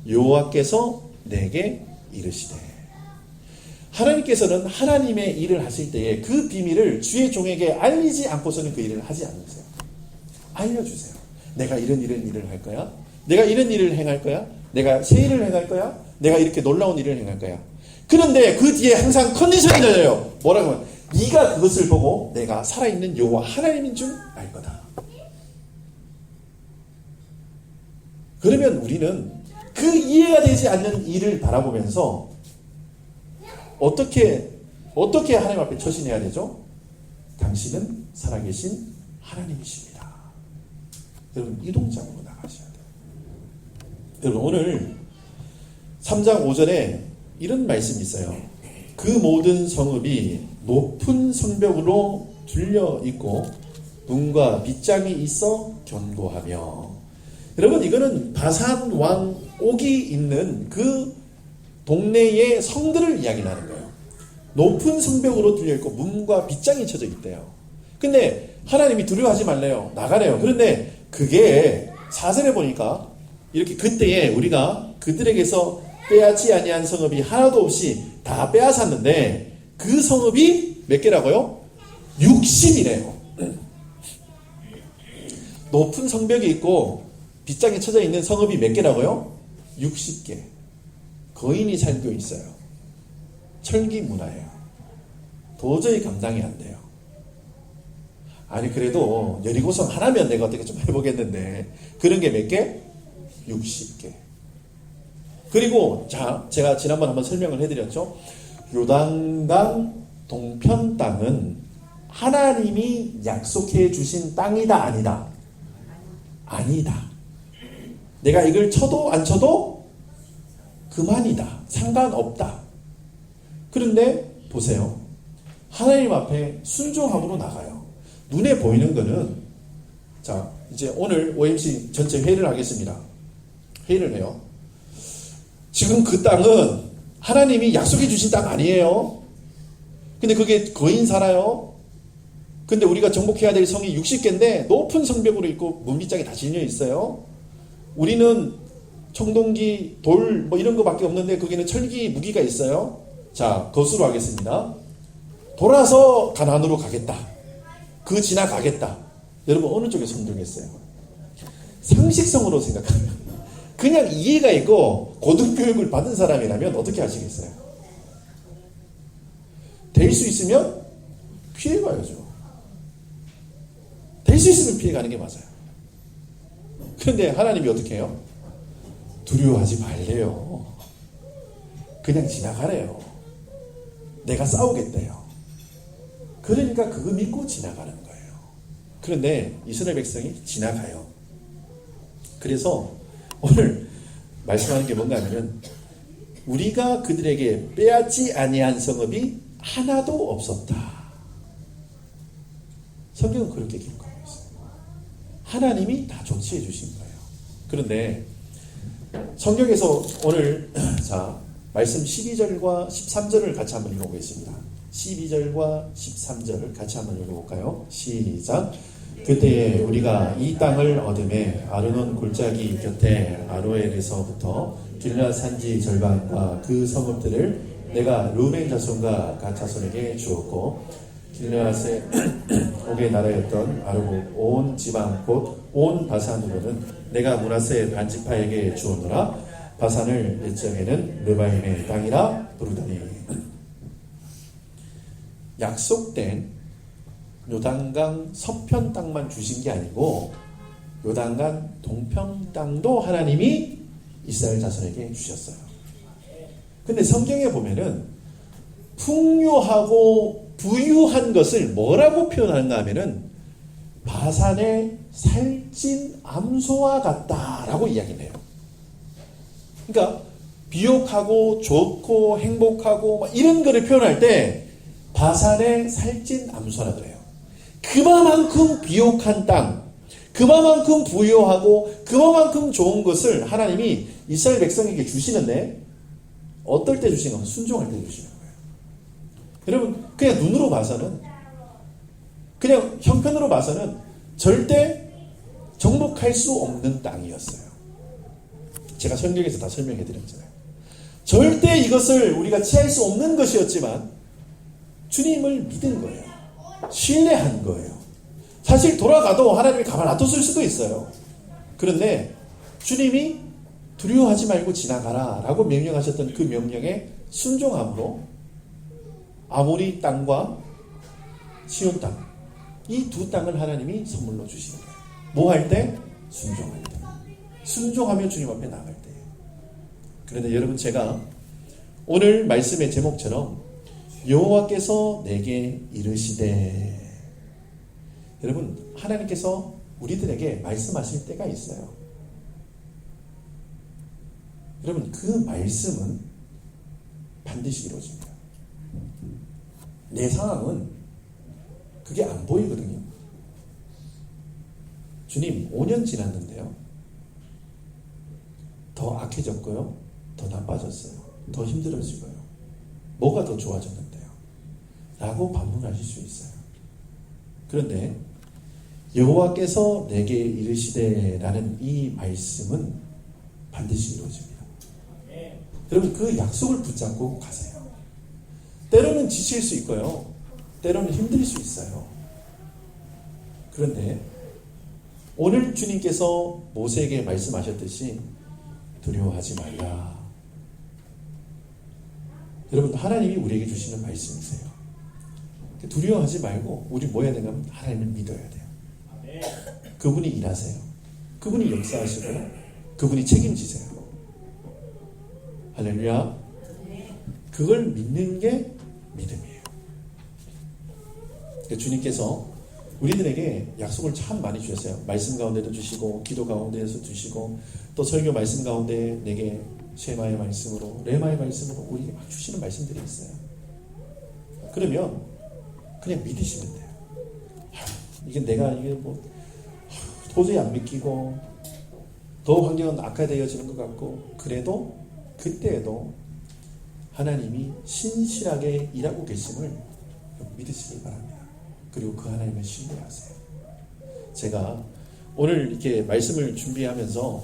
여호와께서 내게 이르시되. 하나님께서는 하나님의 일을 하실 때에 그 비밀을 주의 종에게 알리지 않고서는 그 일을 하지 않으세요. 알려주세요. 내가 이런 일을 할 거야. 내가 이런 일을 행할 거야. 내가 새 일을 행할 거야. 내가 이렇게 놀라운 일을 행할 거야. 그런데 그 뒤에 항상 컨디션이 열려요. 뭐라고 하면 네가 그것을 보고 내가 살아있는 여호와 하나님인 줄 알 거다. 그러면 우리는 그 이해가 되지 않는 일을 바라보면서 어떻게 하나님 앞에 처신해야 되죠? 당신은 살아계신 하나님이십니다. 여러분 이 동작으로 나가셔야 돼요. 여러분 오늘 3장 5절에 이런 말씀이 있어요. 그 모든 성읍이 높은 성벽으로 둘려 있고 문과 빗장이 있어 견고하며. 여러분 이거는 바산 왕 옥이 있는 그 동네의 성들을 이야기하는 거예요. 높은 성벽으로 둘려 있고 문과 빗장이 쳐져 있대요. 근데 하나님이 두려워하지 말래요. 나가래요. 그런데 그게 4절에 보니까 이렇게 그때에 우리가 그들에게서 빼앗지 아니한 성읍이 하나도 없이 다 빼앗았는데 그 성읍이 몇 개라고요? 60이래요. 높은 성벽이 있고 빗장이 쳐져 있는 성읍이 몇 개라고요? 60개. 거인이 살고 있어요. 철기 문화예요. 도저히 감당이 안 돼요. 아니 그래도 여리고성 하나면 내가 어떻게 좀 해보겠는데 그런 게 몇 개? 60개. 그리고 자 제가 지난번 한번 설명을 해드렸죠. 요단강 동편 땅은 하나님이 약속해 주신 땅이다 아니다? 아니다. 내가 이걸 쳐도 안 쳐도 그만이다. 상관없다. 그런데 보세요. 하나님 앞에 순종함으로 나가요. 눈에 보이는 거는 자 이제 오늘 OMC 전체 회의를 하겠습니다. 회의를 해요. 지금 그 땅은 하나님이 약속해 주신 땅 아니에요. 근데 그게 거인 살아요. 근데 우리가 정복해야 될 성이 60개인데 높은 성벽으로 있고 문빗장이 다 질려 있어요. 우리는 청동기, 돌 뭐 이런 거밖에 없는데 거기는 철기 무기가 있어요. 자, 거수로 하겠습니다. 돌아서 가나안으로 가겠다. 그 지나가겠다. 여러분 어느 쪽에 선정했어요? 상식성으로 생각하면 그냥 이해가 있고 고등교육을 받은 사람이라면 어떻게 하시겠어요? 될 수 있으면 피해가야죠. 될 수 있으면 피해가는 게 맞아요. 그런데 하나님이 어떻게 해요? 두려워하지 말래요. 그냥 지나가래요. 내가 싸우겠대요. 그러니까 그거 믿고 지나가는 거예요. 그런데 이스라엘 백성이 지나가요. 그래서 오늘 말씀하는 게 뭔가 하면은 우리가 그들에게 빼앗지 아니한 성읍이 하나도 없었다. 성경은 그렇게 기록하고 있어요. 하나님이 다 조치해 주신 거예요. 그런데 성경에서 오늘 자 말씀 12절과 13절을 같이 한번 읽어보겠습니다. 12절과 13절을 같이 한번 읽어볼까요? 시작. 그때에 우리가 이 땅을 얻음에 아르논 골짜기 곁에 아로엘에서부터 길라 산지 절반과 그 성읍들을 내가 르벤 자손과 갓 자손에게 주었고 길르앗의 옥의 나라였던 아르고 온 지방 곧 온 바산으로는 내가 므낫세 반지파에게 주었노라. 바산을 옛적에는 르바임의 땅이라 부르더니. 약속된 요단강 서편 땅만 주신 게 아니고 요단강 동편 땅도 하나님이 이스라엘 자손에게 주셨어요. 근데 성경에 보면은 풍요하고 부유한 것을 뭐라고 표현하는가 하면은 바산의 살찐 암소와 같다라고 이야기를 해요. 그러니까 비옥하고 좋고 행복하고 막 이런 거를 표현할 때 바산의 살찐 암소라 그래요. 그만큼 비옥한 땅, 그만큼 부유하고 그만큼 좋은 것을 하나님이 이스라엘 백성에게 주시는데 어떨 때 주시는 건 순종할 때 주시는 거예요. 여러분 그냥 눈으로 봐서는 그냥 형편으로 봐서는 절대 정복할 수 없는 땅이었어요. 제가 성경에서 다 설명해 드렸잖아요. 절대 이것을 우리가 취할 수 없는 것이었지만 주님을 믿은 거예요. 신뢰한 거예요. 사실 돌아가도 하나님이 가만 놔뒀을 수도 있어요. 그런데 주님이 두려워하지 말고 지나가라 라고 명령하셨던 그 명령에 순종함으로 아모리 땅과 시온 땅, 이 두 땅을 하나님이 선물로 주시는 거예요. 뭐 할 때? 순종할 때. 순종하며 주님 앞에 나갈 때. 그런데 여러분 제가 오늘 말씀의 제목처럼 여호와께서 내게 이르시되, 여러분 하나님께서 우리들에게 말씀하실 때가 있어요. 여러분 그 말씀은 반드시 이루어집니다. 내 상황은 그게 안 보이거든요. 주님 5년 지났는데요, 더 악해졌고요, 더 나빠졌어요, 더 힘들어지고요, 뭐가 더 좋아졌는데요? 라고 반문하실 수 있어요. 그런데 여호와께서 내게 이르시되 라는 이 말씀은 반드시 이루어집니다. 여러분 그 약속을 붙잡고 가세요. 때로는 지칠 수 있고요, 때로는 힘들 수 있어요. 그런데 오늘 주님께서 모세에게 말씀하셨듯이 두려워하지 말라. 여러분 하나님이 우리에게 주시는 말씀이세요. 두려워하지 말고 우리 뭐 해야 되냐면 하나님을 믿어야 돼요. 그분이 일하세요. 그분이 역사하시고요, 그분이 책임지세요. 할렐루야. 그걸 믿는 게 믿음이에요. 주님께서 우리들에게 약속을 참 많이 주셨어요. 말씀 가운데도 주시고, 기도 가운데에서 주시고, 또 설교 말씀 가운데 내게 쉐마의 말씀으로, 레마의 말씀으로 우리에게 막 주시는 말씀들이 있어요. 그러면 그냥 믿으시면 돼요. 이게 내가 이게 뭐 도저히 안 믿기고 더 환경은 악화되어지는 것 같고, 그래도 그때에도 하나님이 신실하게 일하고 계심을 믿으시기 바랍니다. 그리고 그 하나님을 신뢰하세요. 제가 오늘 이렇게 말씀을 준비하면서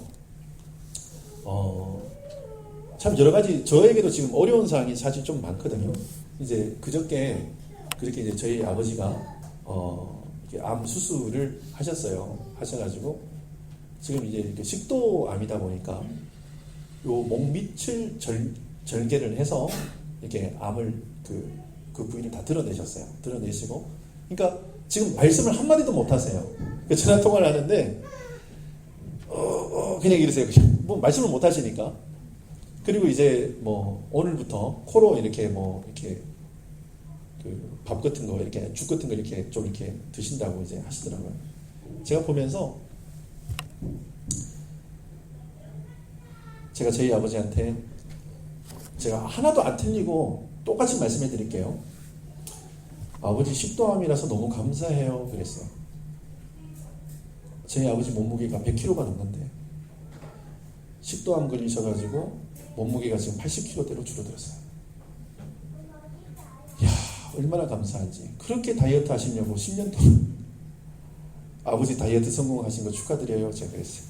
참 여러 가지, 저에게도 지금 어려운 사항이 사실 좀 많거든요. 이제 그저께 그렇게 이제 저희 아버지가 암 수술을 하셔가지고 지금 이제 이렇게 식도암이다 보니까 요 목 밑을 절개를 해서 이렇게 암을 그 부위를 다 드러내셨어요. 드러내시고, 그러니까 지금 말씀을 한 마디도 못 하세요. 전화 통화를 하는데 그냥 이러세요. 뭐 말씀을 못 하시니까. 그리고 이제 뭐 오늘부터 코로 이렇게 뭐 이렇게 그 밥 같은 거, 이렇게 죽 같은 거 이렇게 좀 이렇게 드신다고 이제 하시더라고요. 제가 보면서 제가 저희 아버지한테 제가 하나도 안 틀리고 똑같이 말씀해 드릴게요. 아버지 식도암이라서 너무 감사해요 그랬어요. 저희 아버지 몸무게가 100kg가 넘는데 식도암 걸리셔가지고 몸무게가 지금 80kg대로 줄어들었어요. 이야, 얼마나 감사한지. 그렇게 다이어트 하시려고 10년 동안 아버지 다이어트 성공하신 거 축하드려요 제가 그랬어요.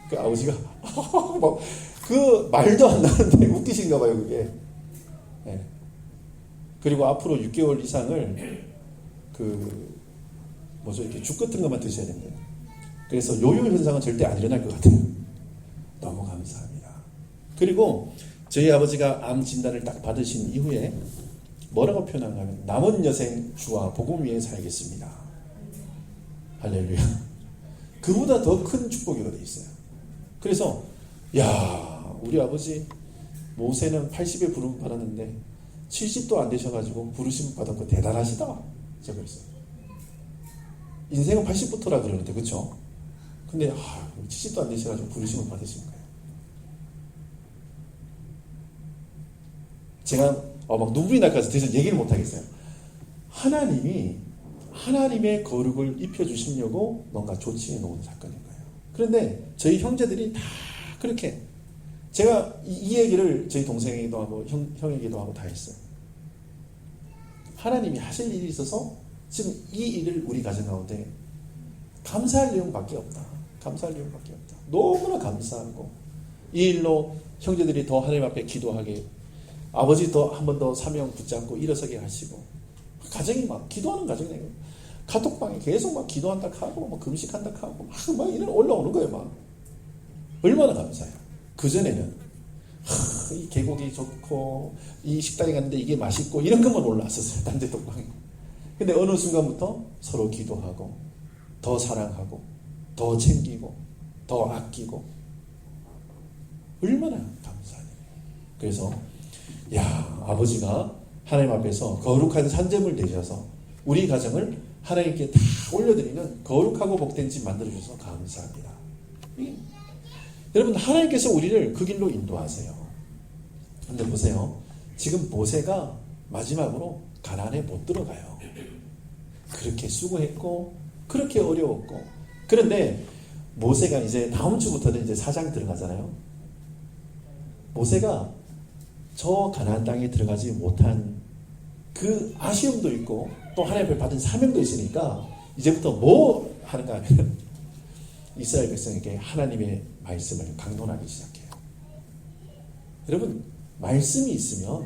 그 아버지가 뭐 그 말도 안 나는데 웃기신가 봐요 그게. 네. 그리고 앞으로 6개월 이상을 이렇게 죽 같은 것만 드셔야 된대요. 그래서 요요 현상은 절대 안 일어날 것 같아요. 너무 감사합니다. 그리고 저희 아버지가 암 진단을 딱 받으신 이후에 뭐라고 표현한가 하면 남은 여생 주와 복음 위에 살겠습니다. 할렐루야. 그보다 더 큰 축복이 어디 있어요. 그래서 야, 우리 아버지 모세는 80에 부름 받았는데 70도 안 되셔가지고 부르심 받았고 대단하시다. 제가 그랬어요. 인생은 80부터라 그러는데 그쵸? 근데 70도 안 되셔가지고 부르심을 받으신 거예요. 제가 막 눈물이 날까 해서 더 이상 얘기를 못 하겠어요. 하나님이 하나님의 거룩을 입혀주시려고 뭔가 조치해 놓은 사건인 거예요. 그런데 저희 형제들이 다 그렇게 제가 이 얘기를 저희 동생에게도 하고 형에게도 하고 다 했어요. 하나님이 하실 일이 있어서 지금 이 일을 우리 가정 가운데 감사할 내용밖에 없다. 감사할 내용밖에 없다. 너무나 감사하고 이 일로 형제들이 더 하나님 앞에 기도하게, 아버지 더 한 번 더 사명 붙잡고 일어서게 하시고, 가정이 막 기도하는 가정이에요. 카톡방에 계속 막 기도한다 하고 막 금식한다 하고 막 이런 올라오는 거예요. 막 얼마나 감사해요. 그전에는 이 계곡이 좋고 이 식당에 갔는데 이게 맛있고 이런 것만 올라왔었어요. 단체톡방에. 근데 어느 순간부터 서로 기도하고 더 사랑하고 더 챙기고 더 아끼고 얼마나 감사해요. 그래서 아버지가 하나님 앞에서 거룩한 산재물 되셔서 우리 가정을 하나님께 다 올려드리는 거룩하고 복된 집 만들어주셔서 감사합니다. 여러분, 하나님께서 우리를 그 길로 인도하세요. 근데 보세요. 지금 모세가 마지막으로 가나안에 못 들어가요. 그렇게 수고했고 그렇게 어려웠고, 그런데 모세가 이제 다음 주부터는 이제 사장 들어가잖아요. 모세가 저 가나안 땅에 들어가지 못한 그 아쉬움도 있고 또 하나님 앞에 받은 사명도 있으니까 이제부터 뭐 하는가 하면 이스라엘 백성에게 하나님의 말씀을 강론하기 시작해요. 여러분, 말씀이 있으면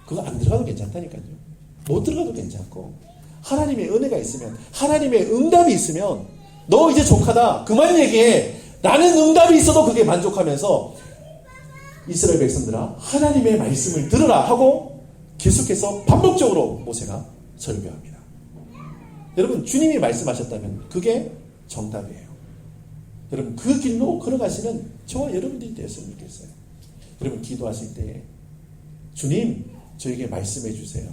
그거 안 들어가도 괜찮다니까요. 못 들어가도 괜찮고, 하나님의 은혜가 있으면, 하나님의 응답이 있으면 너 이제 족하다 그만 얘기해. 나는 응답이 있어도 그게 만족하면서 이스라엘 백성들아 하나님의 말씀을 들으라 하고 계속해서 반복적으로 모세가 설교합니다. 여러분, 주님이 말씀하셨다면 그게 정답이에요. 여러분, 그 길로 걸어가시는 저와 여러분들이 되었으면 좋겠어요. 여러분, 기도하실 때 주님 저에게 말씀해 주세요.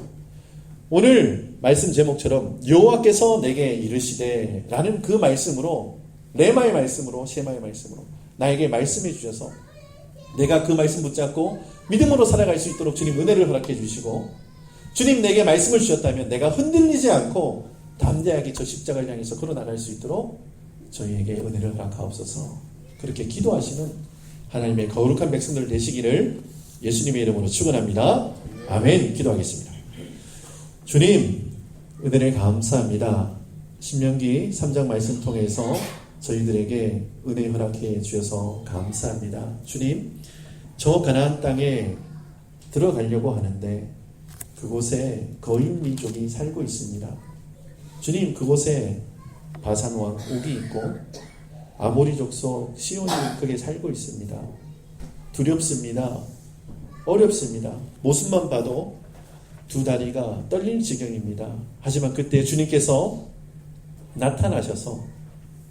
오늘 말씀 제목처럼 여호와께서 내게 이르시되 라는 그 말씀으로, 레마의 말씀으로, 셰마의 말씀으로 나에게 말씀해 주셔서 내가 그 말씀 붙잡고 믿음으로 살아갈 수 있도록 주님 은혜를 허락해 주시고, 주님 내게 말씀을 주셨다면 내가 흔들리지 않고 담대하게 저 십자가를 향해서 걸어나갈 수 있도록 저희에게 은혜를 허락하옵소서. 그렇게 기도하시는 하나님의 거룩한 백성들 되시기를 예수님의 이름으로 축원합니다. 아멘. 기도하겠습니다. 주님, 은혜를 감사합니다. 신명기 3장 말씀 통해서 저희들에게 은혜 허락해 주셔서 감사합니다. 주님, 저 가나안 땅에 들어가려고 하는데 그곳에 거인 민족이 살고 있습니다. 주님, 그곳에 바산 왕 옥이 있고 아모리 족속 시온이 크게 살고 있습니다. 두렵습니다. 어렵습니다. 모습만 봐도 두 다리가 떨릴 지경입니다. 하지만 그때 주님께서 나타나셔서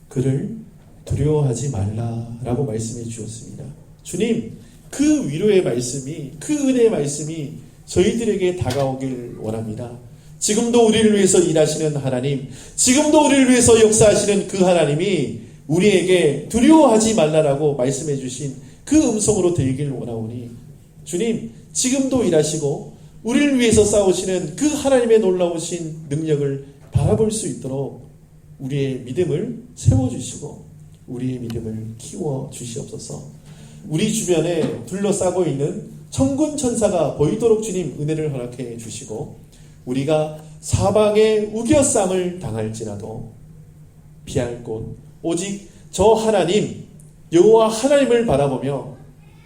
그를 두려워하지 말라라고 말씀해 주셨습니다. 주님, 그 위로의 말씀이, 그 은혜의 말씀이 저희들에게 다가오길 원합니다. 지금도 우리를 위해서 일하시는 하나님, 지금도 우리를 위해서 역사하시는 그 하나님이 우리에게 두려워하지 말라라고 말씀해 주신 그 음성으로 들길 원하오니, 주님, 지금도 일하시고 우리를 위해서 싸우시는 그 하나님의 놀라우신 능력을 바라볼 수 있도록 우리의 믿음을 세워주시고 우리의 믿음을 키워주시옵소서. 우리 주변에 둘러싸고 있는 천군 천사가 보이도록 주님 은혜를 허락해 주시고, 우리가 사방에 우겨쌈을 당할지라도 피할 곳 오직 저 하나님 여호와 하나님을 바라보며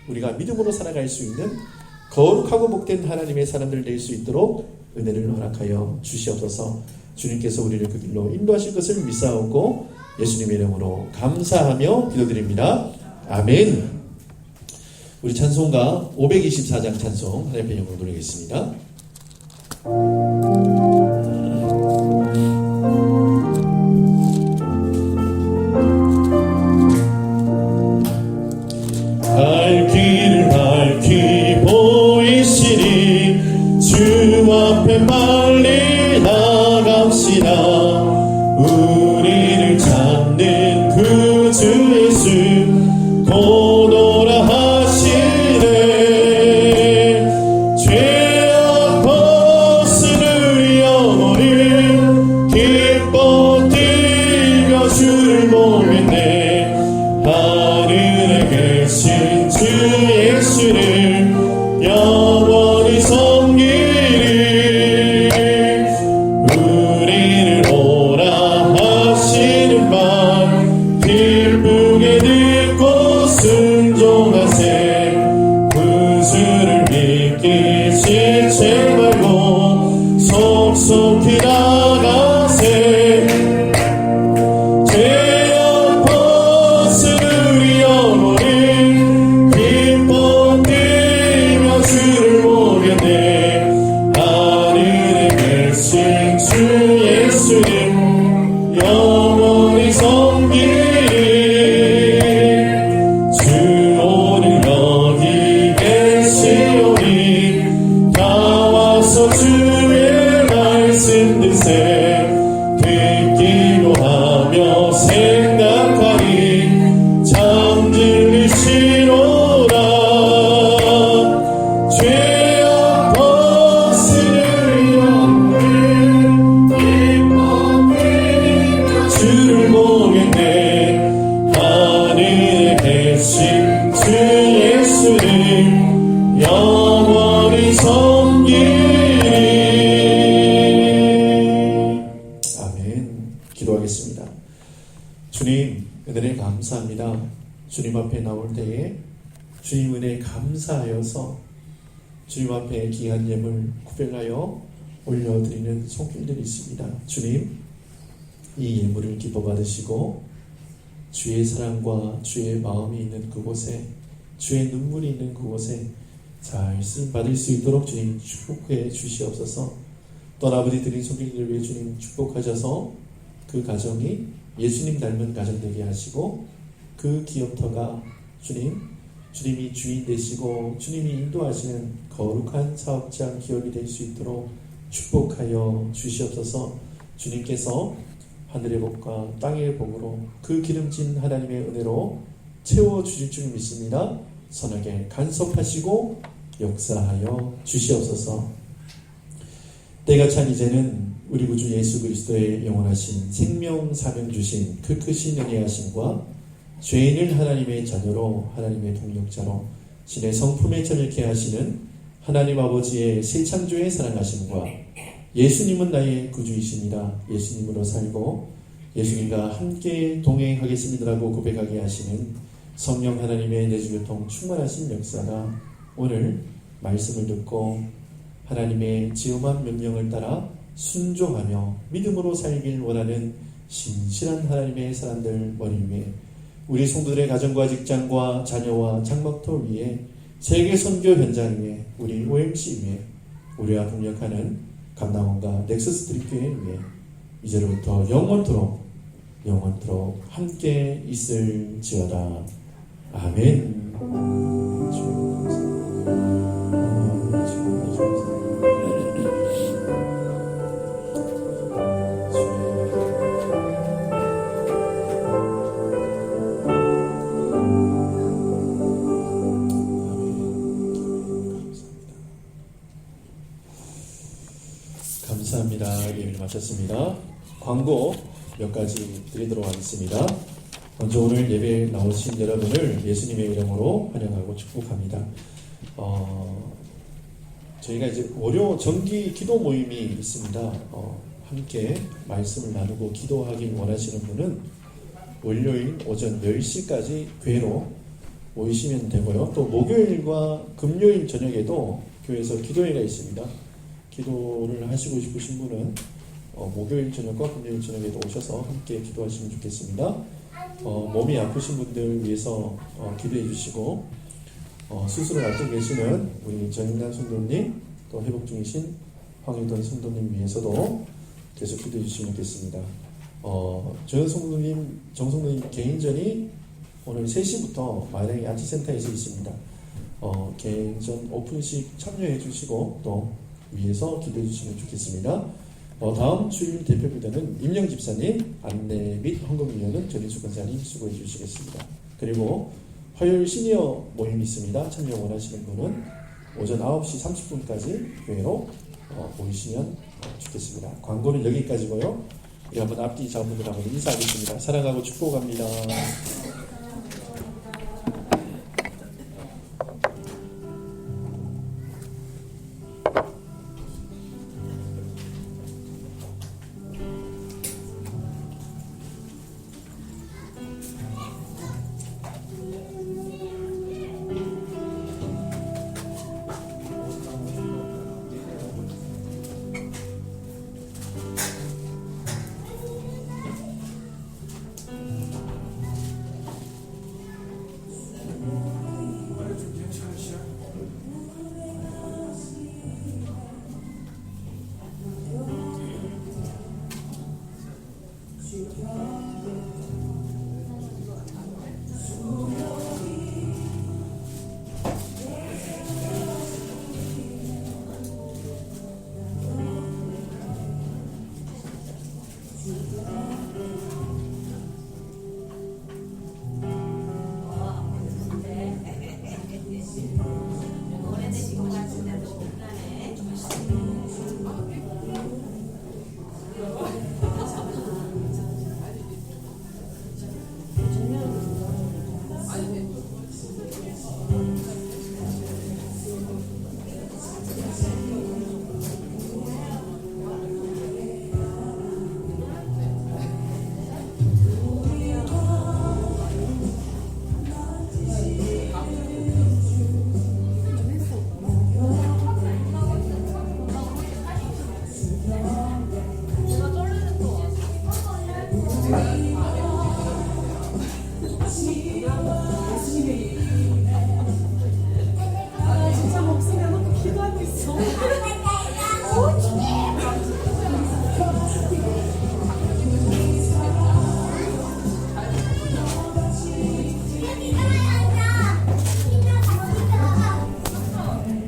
우리가 믿음으로 살아갈 수 있는 거룩하고 복된 하나님의 사람들 될 수 있도록 은혜를 허락하여 주시옵소서. 주님께서 우리를 그 길로 인도하실 것을 믿사오고 예수님의 이름으로 감사하며 기도드립니다. 아멘. 우리 찬송가 524장 찬송 하나님의 영광 돌리겠습니다. 갈 길을 밝히 보이시니 주 앞에 빨리 나갑시다. 우리를 찾는 구주 예수 곧 오라 하시네. 죄악 벗으는 영혼을 기뻐 뛰며 주를 보겠네. 하늘에 계신 주 섬기리. 아멘. 기도하겠습니다. 주님, 은혜를 감사합니다. 주님 앞에 나올 때에 주님 은혜에 감사하여서 주님 앞에 귀한 예물 구별하여 올려드리는 손길들이 있습니다. 주님, 이 예물을 기뻐 받으시고 주의 사랑과 주의 마음이 있는 그곳에, 주의 눈물이 있는 그곳에 잘 쓰임 받을 수 있도록 주님 축복해 주시옵소서. 또 아버지 드린 손길들을 위해 주님 축복하셔서 그 가정이 예수님 닮은 가정 되게 하시고, 그 기업터가 주님이 주인 되시고 주님이 인도하시는 거룩한 사업장 기업이 될 수 있도록 축복하여 주시옵소서. 주님께서 하늘의 복과 땅의 복으로 그 기름진 하나님의 은혜로 채워주실 줄 믿습니다. 선하게 간섭하시고 역사하여 주시옵소서. 때가 찬 이제는 우리 구주 예수 그리스도의 영원하신 생명 사명 주신 그 크신 은혜하심과 죄인을 하나님의 자녀로 하나님의 동력자로 신의 성품에 전일케 하시는 하나님 아버지의 새 창조의 사랑하심과 예수님은 나의 구주이십니다. 예수님으로 살고 예수님과 함께 동행하겠습니다라고 고백하게 하시는 성령 하나님의 내주교통 충만하신 역사가 오늘 말씀을 듣고 하나님의 지엄한 명령을 따라 순종하며 믿음으로 살길 원하는 신실한 하나님의 사람들 머리 위에, 우리 성도들의 가정과 직장과 자녀와 장막터 위에, 세계 선교 현장 위에, 우리 OMC 위에, 우리와 동역하는 감남원과 넥서스 드립교회 위에 이제로부터 영원토록 함께 있을지어다. 아멘. 감사합니다. 예배를 마쳤습니다. 광고 몇 가지 드리도록 하겠습니다. 먼저 오늘 예배에 나오신 여러분을 예수님의 이름으로 환영하고 축복합니다. 저희가 이제 월요 정기 기도 모임이 있습니다. 함께 말씀을 나누고 기도하길 원하시는 분은 월요일 오전 10시까지 교회로 모이시면 되고요. 또 목요일과 금요일 저녁에도 교회에서 기도회가 있습니다. 기도를 하시고 싶으신 분은 목요일 저녁과 금요일 저녁에도 오셔서 함께 기도하시면 좋겠습니다. 몸이 아프신 분들 위해서 기도해 주시고, 수술을 앞두고 계시는 우리 정인단 성도님, 또 회복 중이신 황일돈 성도님 위해서도 계속 기도해 주시면 좋겠습니다. 정성도님 개인전이 오늘 3시부터 마량의 아치센터에서 있습니다. 개인전 오픈식 참여해 주시고 또 위에서 기도해 주시면 좋겠습니다. 다음 주일 대표부대는 임영 집사님, 안내 및 헌금위원은 전인수 권사님 수고해 주시겠습니다. 그리고 화요일 시니어 모임이 있습니다. 참여 원하시는 분은 오전 9시 30분까지 교회로 모이시면 좋겠습니다. 광고는 여기까지고요. 우리 한번 앞뒤 자분들하고 인사하겠습니다. 사랑하고 축복합니다.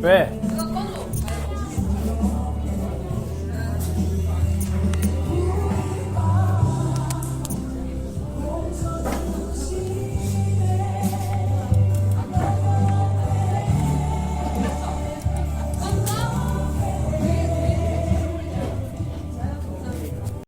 왜?